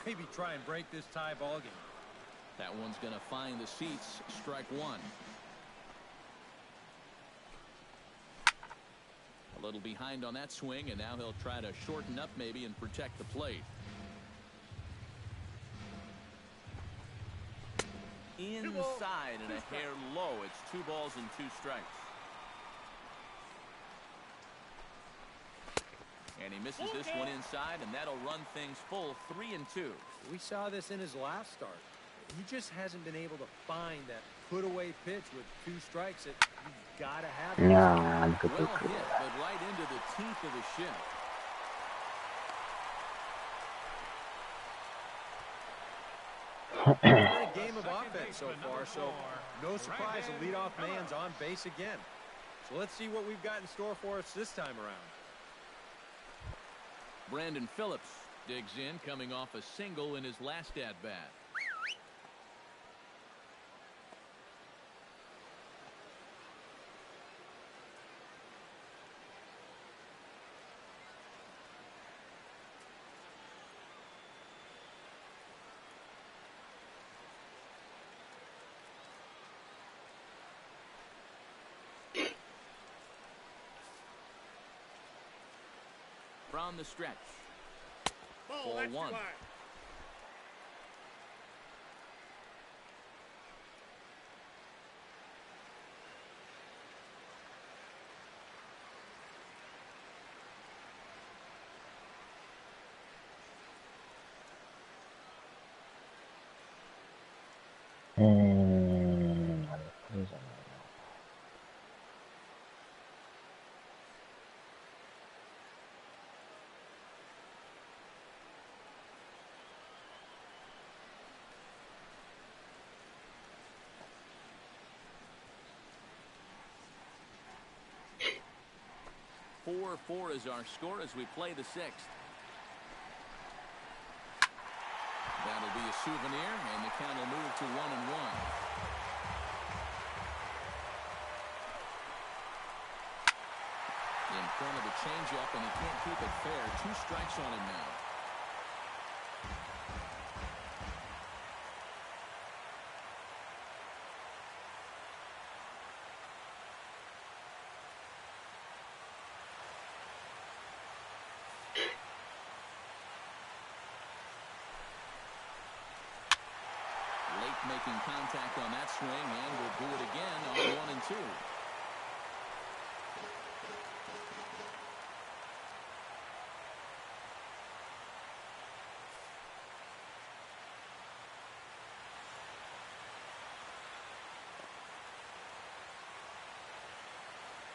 Maybe try and break this tie ball game. That one's going to find the seats. Strike 1. A little behind on that swing, and now he'll try to shorten up maybe and protect the plate. Inside and a hair low. It's 2 balls and 2 strikes. And he misses this one inside, and that'll run things full 3-2. We saw this in his last start. He just hasn't been able to find that put-away pitch with 2 strikes that you've got to have. Yeah, well hit, but right into the teeth of the shift. It's been a game of offense so far, so no surprise the leadoff man's on base again. So let's see what we've got in store for us this time around. Brandon Phillips digs in, coming off a single in his last at-bat. From the stretch. Ball 1. Four is our score as we play the 6th. That'll be a souvenir, and the count will move to 1-1. In front of the changeup, and he can't keep it fair. 2 strikes on him now. Making contact on that swing, and we'll do it again on 1 and 2.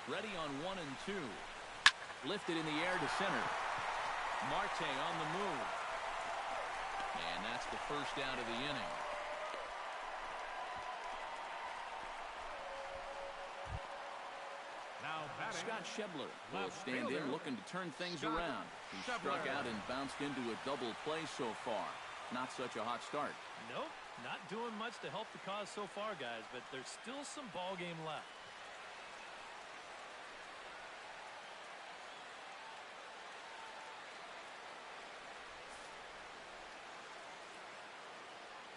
Ready on 1 and 2. Lifted in the air to center. Marte on the move. And that's the first out of the inning. Now batting, Scott Schebler will left stand fielder, in looking to turn things Scott around. He struck Schebler. out and bounced into a double play so far. Not such a hot start. Nope, not doing much to help the cause so far, guys, but there's still some ball game left.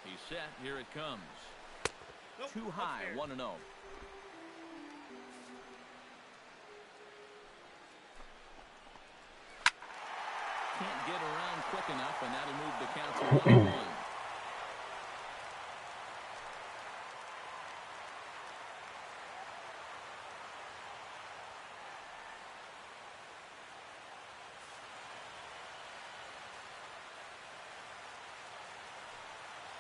He's set. Here it comes. Nope, Too high. upstairs. 1-0. Can't get around quick enough, and that'll move the count to 1-1.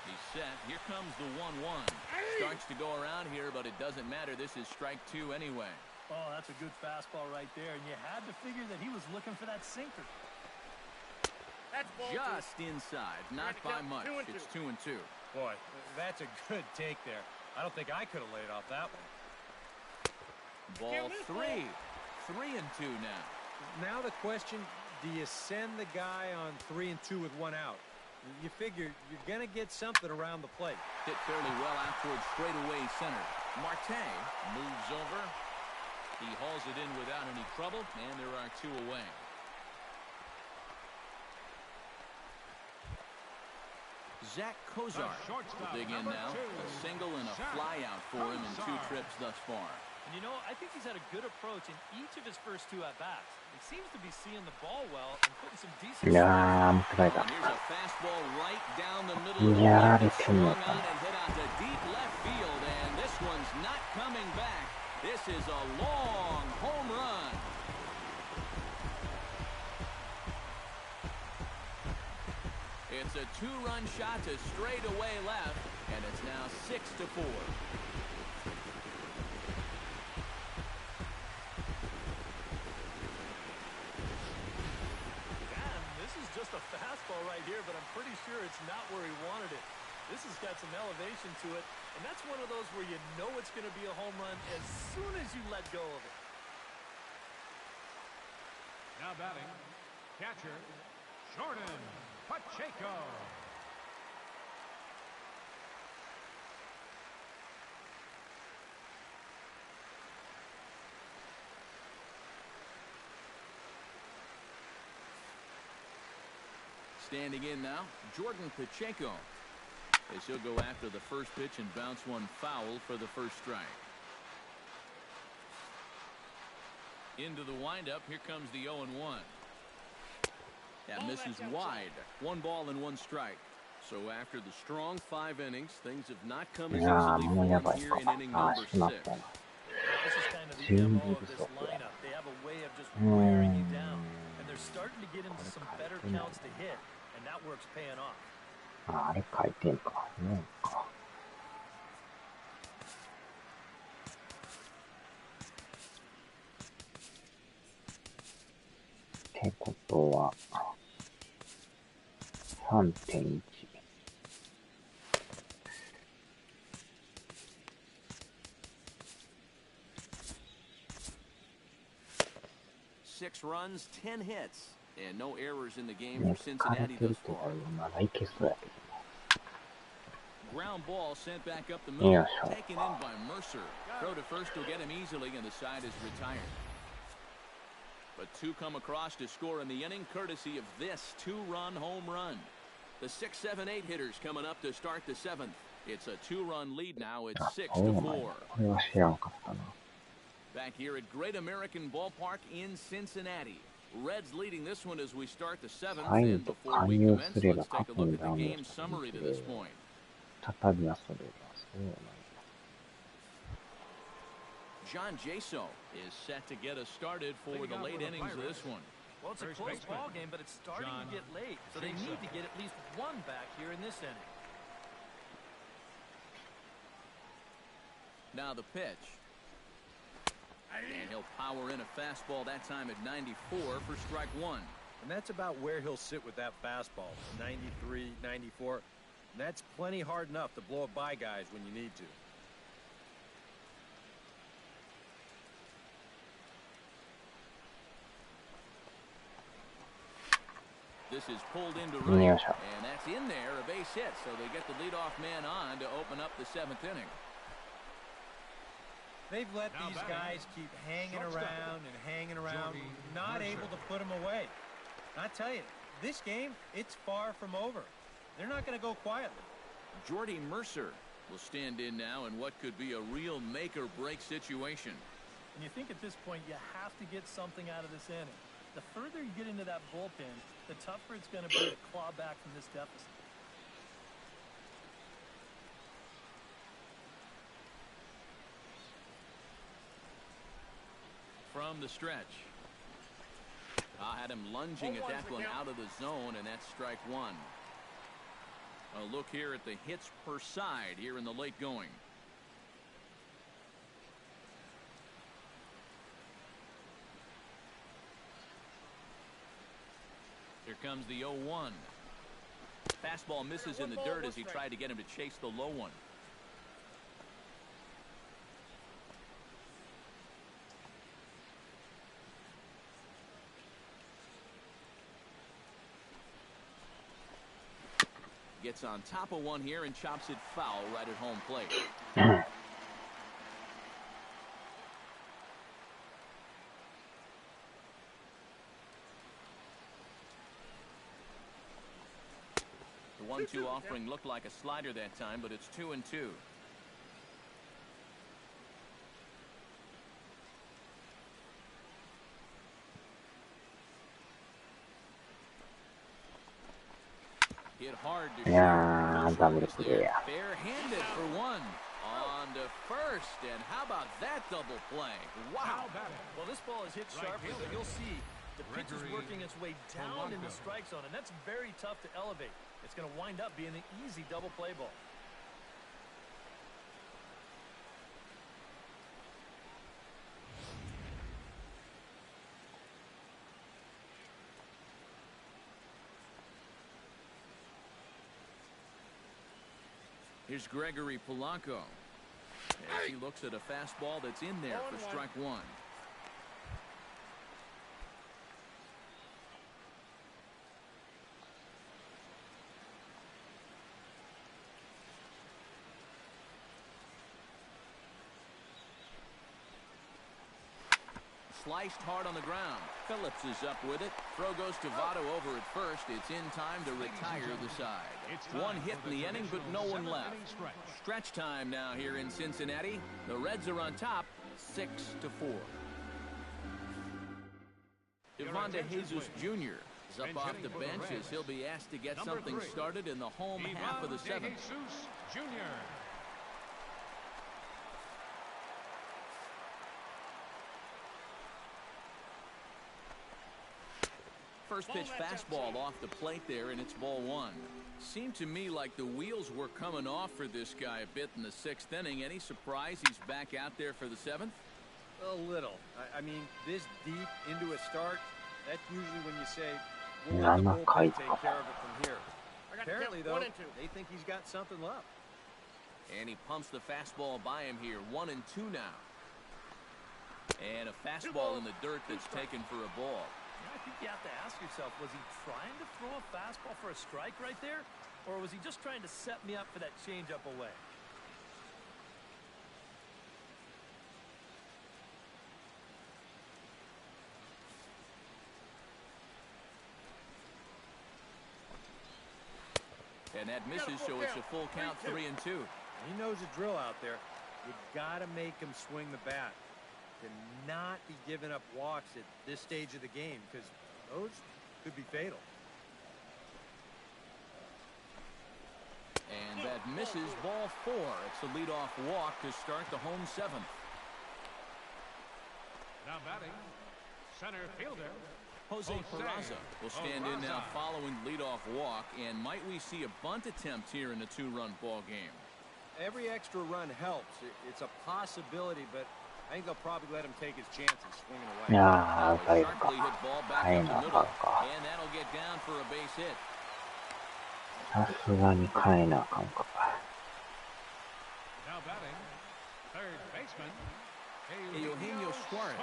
He's set. Here comes the 1-1. Starts to go around here, but it doesn't matter. This is strike 2 anyway. Oh, that's a good fastball right there, and you had to figure that he was looking for that sinker. That's ball Just inside. Not by much. It's 2 and 2. Boy, that's a good take there. I don't think I could have laid off that one. Ball 3. 3 and 2 now. Now the question, do you send the guy on 3 and 2 with 1 out? You figure you're going to get something around the plate. Hit fairly well out towards straightaway center. Marte moves over. He hauls it in without any trouble, and there are 2 away. Zach Kozar will dig in now. A single and a fly out for him in 2 trips thus far. And you know, I think he's had a good approach in each of his first 2 at-bats. He seems to be seeing the ball well and putting some decent... いやー、もったいた。 Here's a fastball right down the middle of the Yeah, plate. it's Swung in on the- and hit out to deep left field, and this one's not coming back. This is a long home run. It's a 2-run shot to straightaway left, and it's now 6-4. Man, this is just a fastball right here, but I'm pretty sure it's not where he wanted it. This has got some elevation to it, and that's one of those where you know it's going to be a home run as soon as you let go of it. now batting, catcher, Jordan Pacheco. Standing in now, Jordan Pacheco. As he'll go after the first pitch and bounce one foul for the first strike. Into the windup, here comes the 0-1. That misses wide. 1 ball and 1 strike. So after the strong 5 innings, things have not come as いやー、 easily もうや for ば him い here か in な。inning あ number ー、しまっ 6. たな。 This is kind of the MO of this lineup. They have a way of just wearing you down, and they're starting to get into some better counts to hit, and that work's paying off. あれ回転か。4か。ってことは、3.1。6 runs, 10 hits, and no errors in the game ね、 for 疲れ Cincinnati てる thus けど、 far. まだいけそうやけど。 Ground ball sent back up the Yeah, middle, sure. taken in by Mercer. Throw to first will get him easily, and the side is retired. But 2 come across to score in the inning, courtesy of this 2-run home run. The 6, 7, 8 hitters coming up to start the 7th. It's a 2-run lead now. It's あ、 6-4. そうなんや。これは知らんかったな。 Back here at Great American Ballpark in Cincinnati. Reds leading this one as we start the 7th. サイン And と before 加 we 入 commence, すれば let's 過 take 去 a look に at ダウ the ンロー game ドで summary き to る。 this point. 再び遊べば、そうなんや。 John Jaso is set to get us started for Leading the off late with the innings of Pirates. this one. Well, it's a First close baseman, ball game, but it's starting John to get late, so they need to get at least 1 back here in this inning. Now the pitch. And he'll power in a fastball that time at 94 for strike one. And that's about where he'll sit with that fastball, 93, 94. And that's plenty hard enough to blow it by guys when you need to. This is pulled into right, and that's in there, a base hit, so they get the leadoff man on to open up the seventh inning. They've let these guys keep hanging around and hanging around, not able to put them away. I tell you, this game, it's far from over. They're not going to go quietly. Jordy Mercer will stand in now in what could be a real make-or-break situation. And you think at this point you have to get something out of this inning. The further you get into that bullpen, the tougher it's going to be to claw back from this deficit. From the stretch. I had him lunging at that one out of the zone, and that's strike one. A look here at the hits per side here in the late going. Here comes the 0-1. Fastball misses in the dirt as he tried to get him to chase the low one. Gets on top of one here and chops it foul right at home plate. The 1-2 offering looked like a slider that time, but it's 2-2. Hit hard to barehanded for one. On to first, and how about that double play? Wow. Well, this ball is hit sharply, but you'll see the pitch is working its way down in the strike zone, and that's very tough to elevate. It's going to wind up being an easy double play ball. Here's Gregory Polanco as he looks at a fastball that's in there for strike one. Sliced hard on the ground. Phillips is up with it. Throw goes to Votto over at first. It's in time to retire the side. One hit in the inning, but no one left. Stretch time now here in Cincinnati. The Reds are on top, 6-4. Devonta Jesus Jr. is up off the bench as he'll be asked to get something started in the home half of the seventh. First pitch fastball off the plate there, and it's ball one. Seemed to me like the wheels were coming off for this guy a bit in the sixth inning. Any surprise he's back out there for the seventh? A little. I mean, this deep into a start, that's usually when you say, we'll let the bullpen take care of it from here. Apparently, though, they think he's got something left. And he pumps the fastball by him here. 1-2 now. And a fastball in the dirt that's taken for a ball. I think you have to ask yourself, was he trying to throw a fastball for a strike right there? Or was he just trying to set me up for that changeup away? And that misses, so it's a full count, 3-2. He knows the drill out there. You got to make him swing the bat. To not be giving up walks at this stage of the game, because those could be fatal. And that misses, ball four. It's the leadoff walk to start the home seventh. Now batting, center fielder Jose Peraza will stand in now following the leadoff walk, and might we see a bunt attempt here in a two-run ball game? Every extra run helps. It's a possibility, but I think they'll probably let him take his chances swinging い away. やー、打たれるか。 Sharply hit ball back 変え up な the あか middle, んか。 and that'll get down for a base hit. さすがに変えなあかんか。 Now batting, third baseman, Eugenio Suarez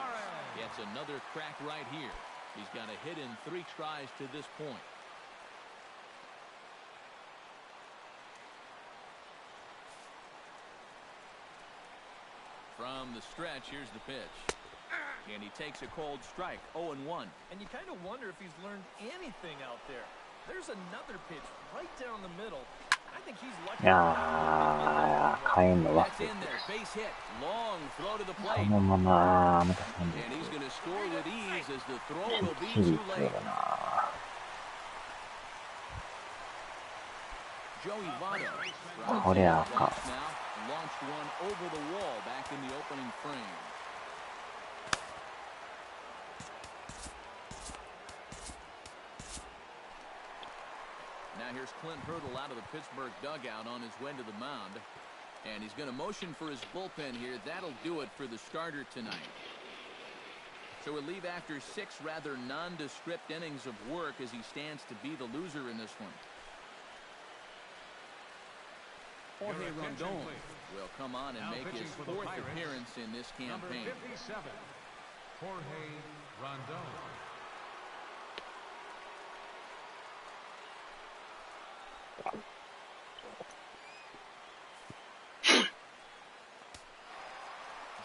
gets another crack right here. He's got a hit in 3 tries to this point. From the stretch, here's the pitch. And he takes a cold strike, 0-1. And you kind of wonder if he's learned anything out there. There's another pitch right down the middle. I think he's lucky. いやー、変えんの忘 That's れ in て there, base hit. Long throw to the そ plate. のまま、また飛んで And い he's く。 going to score with ease as the throw will きっ be ちり too 強 late. だな。 Joey Votto これあかん。 now launched one over the wall back in the opening frame. Now here's Clint Hurdle out of the Pittsburgh dugout on his way to the mound. And he's going to motion for his bullpen here. That'll do it for the starter tonight. So we'll leave after 6 rather nondescript innings of work as he stands to be the loser in this one. Jorge Rondon will come on and Now make his pitching for the 4th Pirates, appearance in this number campaign. 57, Jorge Rondon.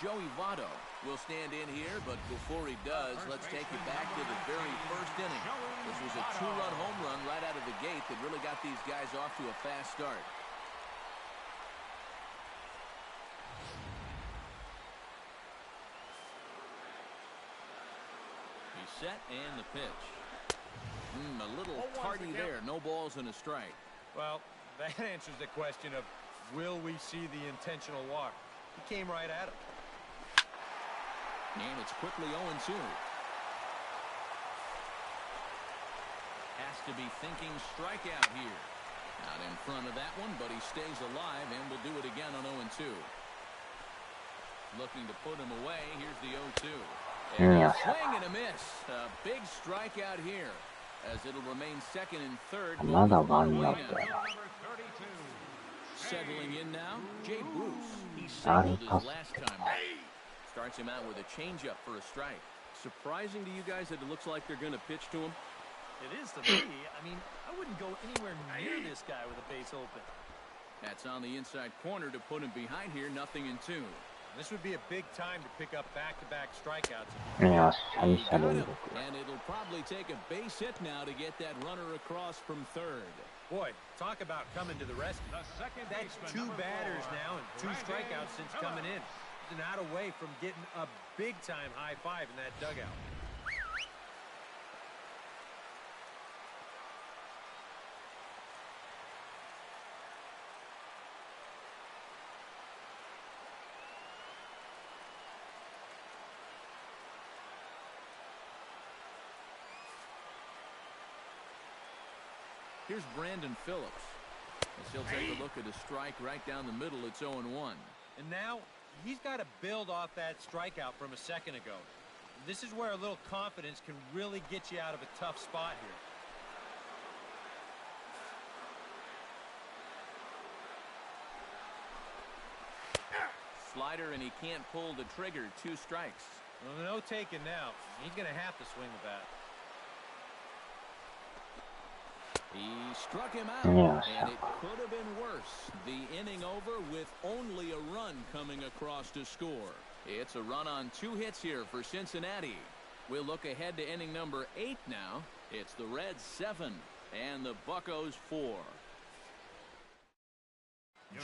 Joey Votto will stand in here, but before he does, let's take you back to the very first inning. This was a 2-run home run right out of the gate that really got these guys off to a fast start. He's set and the pitch. A little tardy there. No balls and a strike. Well, that answers the question of, will we see the intentional walk? He came right at him. And it's quickly 0-2. Has to be thinking strikeout here. Not in front of that one, but he stays alive and will do it again on 0-2. Looking to put him away. Here's the 0-2. And a swing and a miss. A big strikeout here, as it'll remain second and third. まだワンアウト Number 32, Settling in now, Jay Bruce. He Ah, singled his tough. last time. Starts him out with a changeup for a strike. Surprising to you guys that it looks like they're going to pitch to him? It is to me. I mean, I wouldn't go anywhere near this guy with a base open. That's on the inside corner to put him behind here, 0-2. This would be a big time to pick up back-to-back strikeouts. いや、久 He got 々連 him, 続。 and it'll probably take a base hit now to get that runner across from third. Boy, talk about coming to the rescue. the second That's baseman, 2 number batters 4, now and 2 Brandon strikeouts since coming in. He's not away from getting a big-time high five in that dugout. Here's Brandon Phillips. As he'll take a look at a strike right down the middle. It's 0-1. And now he's got to build off that strikeout from a second ago. This is where a little confidence can really get you out of a tough spot here. Slider, and he can't pull the trigger. 2 strikes. Well, no taking now. He's going to have to swing the bat. He struck him out, Yes. and it could have been worse. The inning over with only a run coming across to score. It's a run on 2 hits here for Cincinnati. We'll look ahead to inning number 8 now. It's the Reds 7 and the Buccos 4.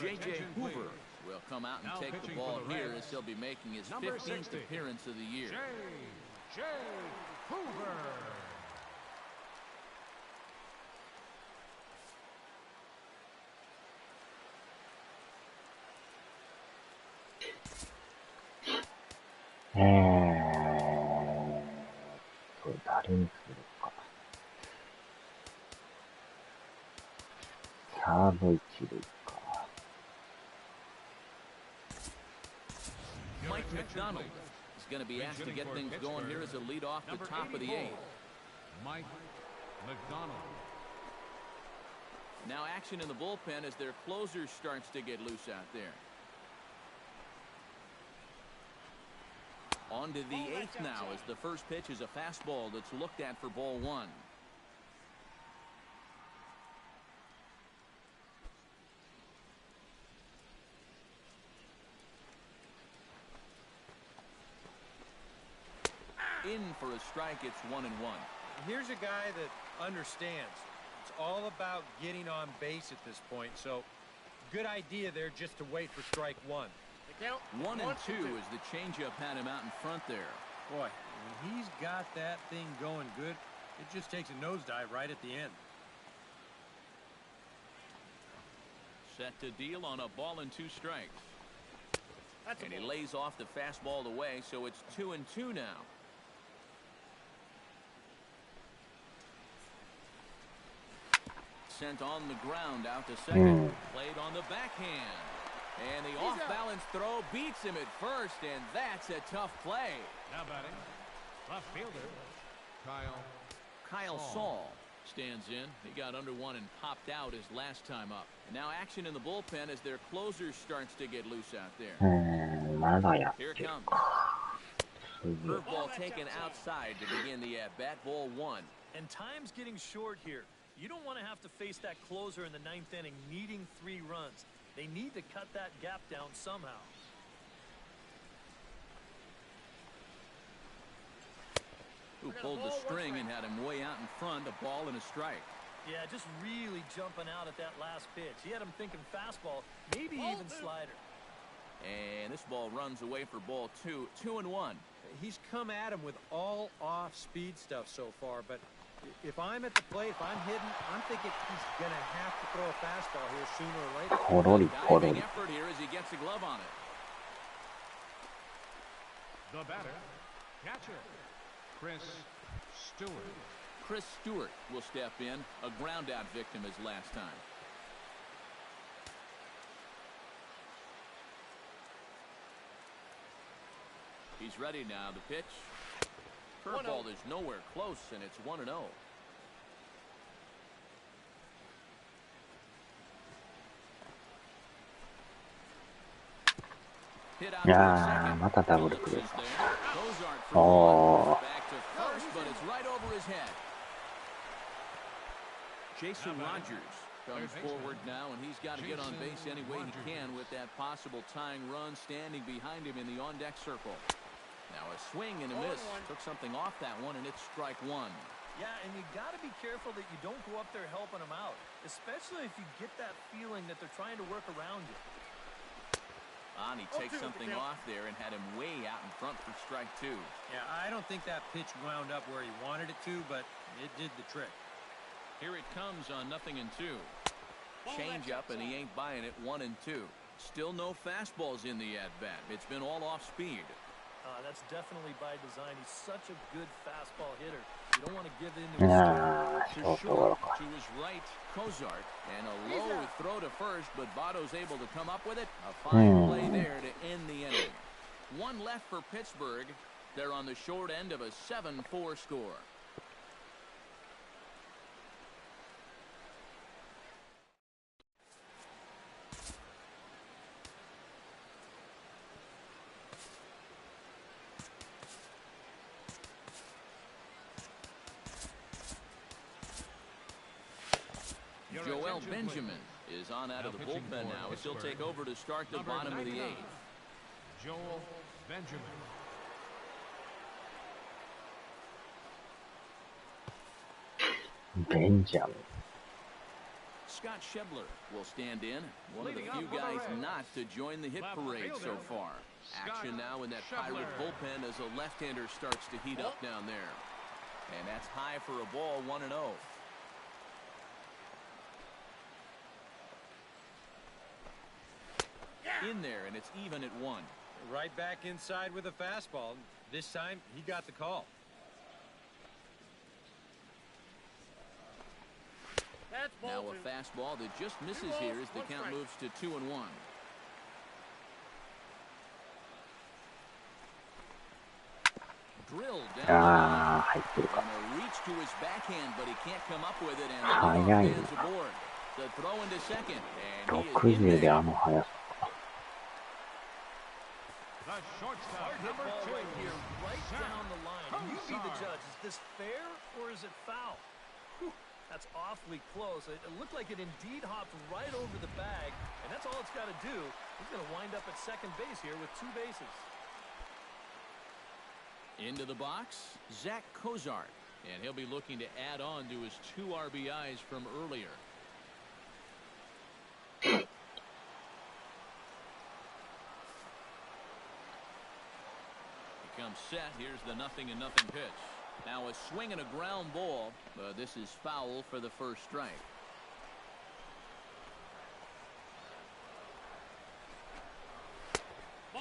J.J. Hoover will come out and Now take the pitching ball for the here Reds, as he'll be making his number 15th 60, appearance of the year. J. Hoover. Eh, 誰にするか。サード一塁か。Mike McDonald is going to be asked to get things going here as a lead off the top of the 8th. Mike McDonald. Now action in the bullpen as their closer starts to get loose out there. On to the 8th now as the first pitch is a fastball that's looked at for ball 1. In for a strike, it's 1-1. Here's a guy that understands. It's all about getting on base at this point, so good idea there just to wait for strike 1. The count, 1-2 as the changeup had him out in front there. Boy, when he's got that thing going good, it just takes a nosedive right at the end. Set to deal on a ball and 2 strikes. That's And he lays off the fastball away, so it's 2-2 now. Sent on the ground out to second. Played on the backhand. And the off-balance throw beats him at first, and that's a tough play. Now batting, left fielder, Kyle Saul stands in. He got under one and popped out his last time up. And now action in the bullpen as their closer starts to get loose out there. まだやっ Here て it る comes. か。すげえ。 Curveball taken outside to begin the at-bat. Ball 1. And time's getting short here. You don't want to have to face that closer in the 9th inning needing 3 runs. They need to cut that gap down somehow. Who pulled the string and had him way out in front. A ball and a strike. Yeah, just really jumping out at that last pitch. He had him thinking fastball, maybe even slider. And this ball runs away for ball 2. 2-1. He's come at him with all off-speed stuff so far, but if I'm at the plate, if I'm hitting, I'm thinking he's going to have to throw a fastball here sooner or later. ポロリポロ Diving リ。 effort here as he gets a glove on it. the batter, catcher, Chris Stewart. Chris Stewart will step in. A ground out victim as last time. He's ready now. The pitch. Curveball is nowhere close, and it's 1-0. Hit out い to や second. ー、またダブルプレー Closes か。 there. Cozart for お one. Back to first, but it's right over his head. Jason Rogers comes forward now, and he's got to get on base any way he can with that possible tying run standing behind him in the on-deck circle. Now a swing and a miss. Took something off that one, and it's strike 1. Yeah, and you got to be careful that you don't go up there helping him out, especially if you get that feeling that they're trying to work around you. On, he takes something off there and had him way out in front for strike 2. Yeah, I don't think that pitch wound up where he wanted it to, but it did the trick. Here it comes on 0-2. Change up, and he ain't buying it. 1-2. Still no fastballs in the at-bat. It's been all off speed. That's definitely by design. He's such a good fastball hitter. You don't want to give in to い his やー、シ To ョートゴ short, ロか。 to his right, Cozart, and a low throw to first, but Votto's able to come up with it. A fine play there to end the inning. One left for Pittsburgh. They're on the short end of a 7-4 score. Joel Benjamin is on out of the bullpen now as he'll take over to start the bottom of the 8th. Joel Benjamin. Benjamin. Scott Schebler will stand in. One of the few guys not to join the hit parade so far. Action now in that Pirate bullpen as a left-hander starts to heat up down there. And that's high for a ball, 1-0. In there, and it's even at 1. Right back inside with a fastball. This time, he got the call. That's Now ball a 2. fastball that just misses here as the count moves to 2-1. drilled あ down. あ、入ってるか。 And a reach to his backhand, but he can't come up with it, and 早い the な。 fans aboard. The throw into second, and he is in 60で there. あの速さ。 The shortstop, Hard hit number ball 2. right here, right down the line. And you be the judge. Is this fair or is it foul? Whew, that's awfully close. It looked like it indeed hopped right over the bag, and that's all it's got to do. He's going to wind up at second base here with 2 bases. Into the box, Zach Cozart, and he'll be looking to add on to his 2 RBIs from earlier. Comes set. Here's the 0-0 pitch. Now a swing and a ground ball. This is foul for the first strike.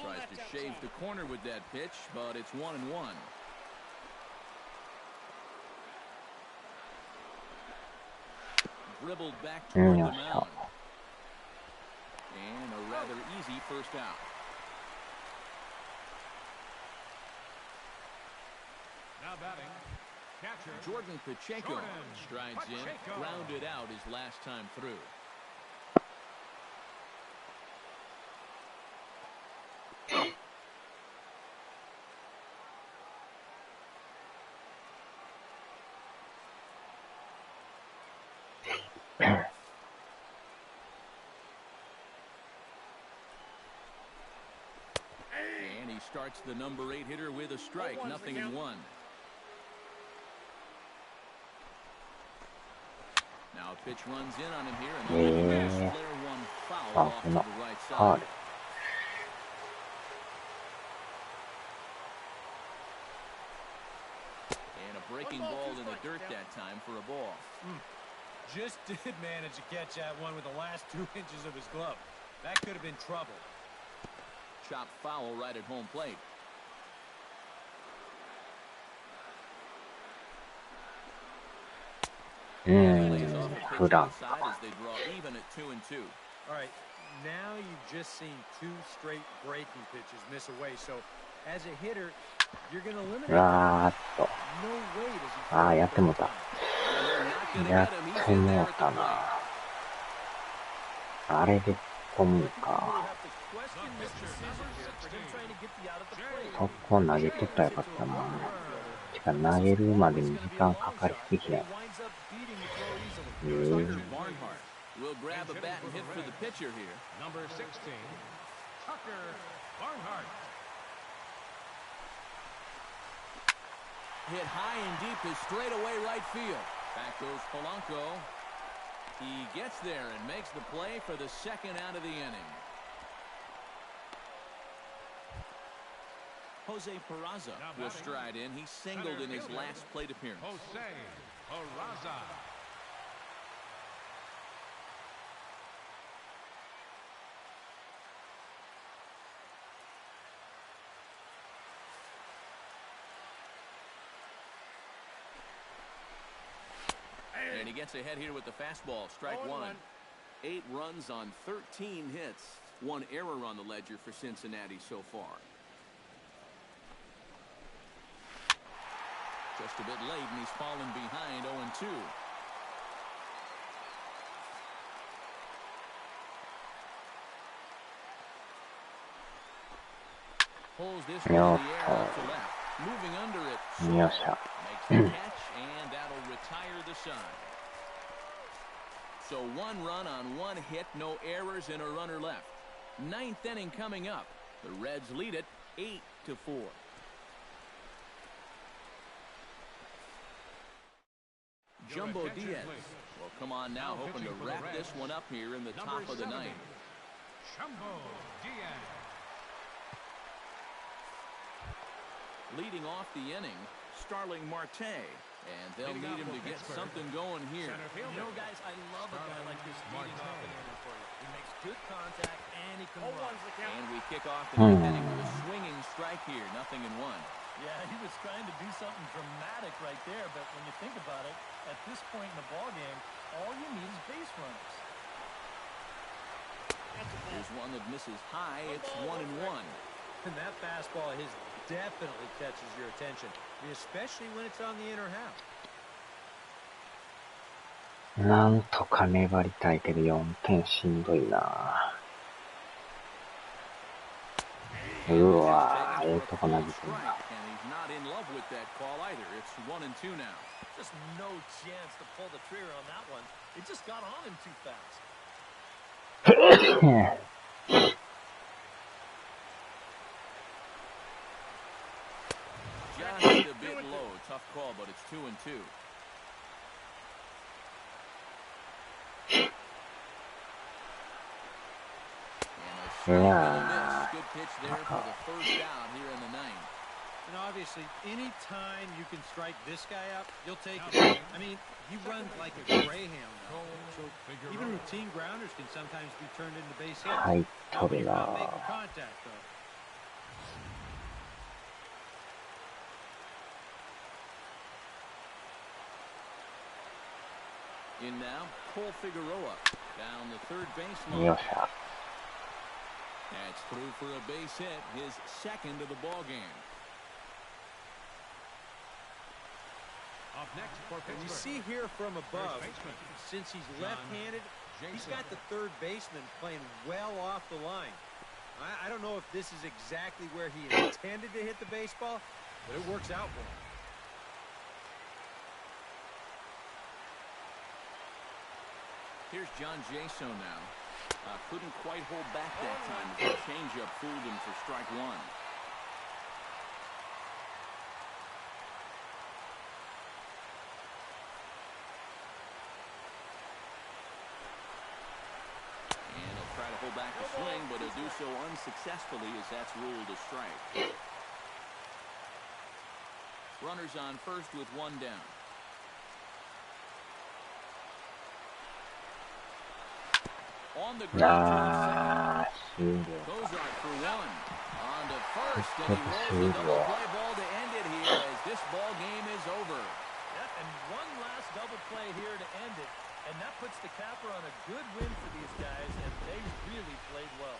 Tries to shave the corner with that pitch, but it's 1-1. Dribbled back toward the mound. And a rather easy first out. Now batting, catcher Jordan Pacheco Jordan strides Pacheco. in, grounded out his last time through. And he starts the number 8 hitter with a strike, 0-1. Now a pitch runs in on him here, and the flare one foul off to the right side. And a breaking ball in the dirt that time for a ball. Just did manage to catch that one with the last 2 inches of his glove. That could have been trouble. Chopped foul right at home plate. Lays off a pitch to the side as they draw even at 2-2. All right, now you've just seen 2 straight breaking pitches miss away. So as a hitter, you're going to limit. うわーっと。 No way does he ああ、やってもうた。やってもうたな。あれで飛むか。そこ投げとったらよかったな。しか投げるまでに時間かかりすぎない。Will grab a bat and hit for the pitcher here. number 16, Tucker Barnhart. Hit high and deep to straightaway right field. Back goes Polanco. He gets there and makes the play for the second out of the inning. Jose Peraza will stride in. He singled in his last plate appearance. Jose Peraza. And he gets ahead here with the fastball. Strike 1. 8 runs on 13 hits. 1 error on the ledger for Cincinnati so far. Just a bit late, and he's fallen behind 0-2. Pulls this one in the air out to left. Moving under it. Makes the catch, and that'll retire the side. So 1 run on 1 hit, no errors, and a runner left. 9th inning coming up. The Reds lead it 8-4. Jumbo Diaz will come on now, hoping to wrap this one up here in the top of the 9th. Jumbo Diaz. Leading off the inning, Starling Marte, and they'll need him to get something going here. You know, guys, I love a guy like this leading off an inning for you. He makes good contact, and he can run. And we kick off the 9th inning with a swinging strike here, 0-1. Yeah, he was trying to do something dramatic right there, but when you think about it, at this point in the ball game, all you need is base runners. Here's one that misses high. It's 1-1. And that fastball is definitely catches your attention, especially when it's on the inner half. なんとか粘りたいけど4点しんどいな。うわぁ、とこ投げてんな。Just no chance to pull the trigger on that one. It just got on him too fast. Just a bit low. Tough call, but it's 2-2. Good pitch there for the first out here in the ninth. And obviously, any time you can strike this guy up, you'll take it. I mean, he runs like a greyhound now. So even routine grounders can sometimes be turned into base hits. When you're not making contact, though. In now, Cole Figueroa down the third baseline. That's through for a base hit, his second of the ball game. Up next for Pittsburgh. You see here from above, since he's left-handed, he's got the third baseman playing well off the line. I don't know if this is exactly where he intended to hit the baseball, but it works out for him. Here's John Jaso now. Couldn't quite hold back that time as the changeup fooled him for strike one. And he'll try to hold back the swing, but he'll do so unsuccessfully as that's ruled a strike. Runners on first with one down. On the ground to second. Kozart for one. On to first, and he rolls the double play ball to end it here as this ball game is over. Yep, and one last double play here to end it, and that puts the capper on a good win for these guys, and they really played well.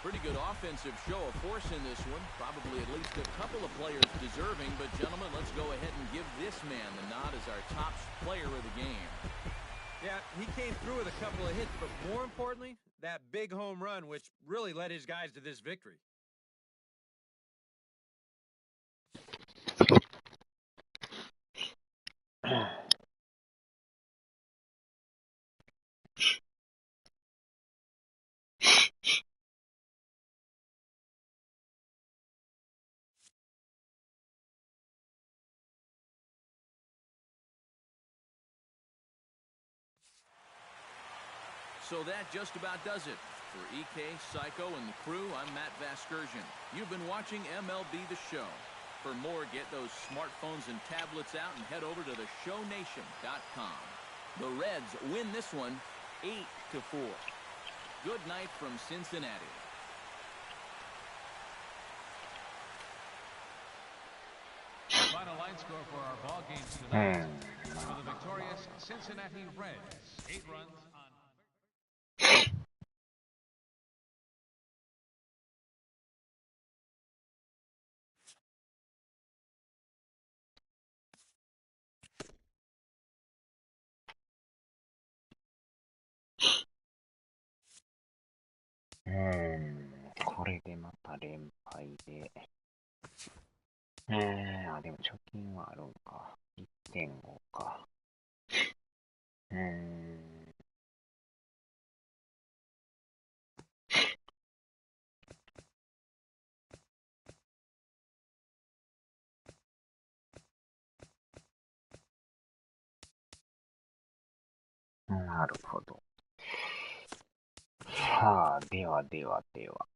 Pretty good offensive show of force in this one. Probably at least a couple of players deserving. But, gentlemen, let's go ahead and give this man the nod as our top player of the game. Yeah, he came through with a couple of hits, but more importantly, that big home run, which really led his guys to this victory. So that just about does it. For EK, Psycho, and the crew, I'm Matt Vasgersian. You've been watching MLB The Show. For more, get those smartphones and tablets out and head over to theshownation.com. The Reds win this one 8-4. Good night from Cincinnati. Final line score for our ball games tonight. For the victorious Cincinnati Reds, 8 runs on...これでまた連敗で。でも貯金はあるんか。1.5か。なるほど。さあ、では。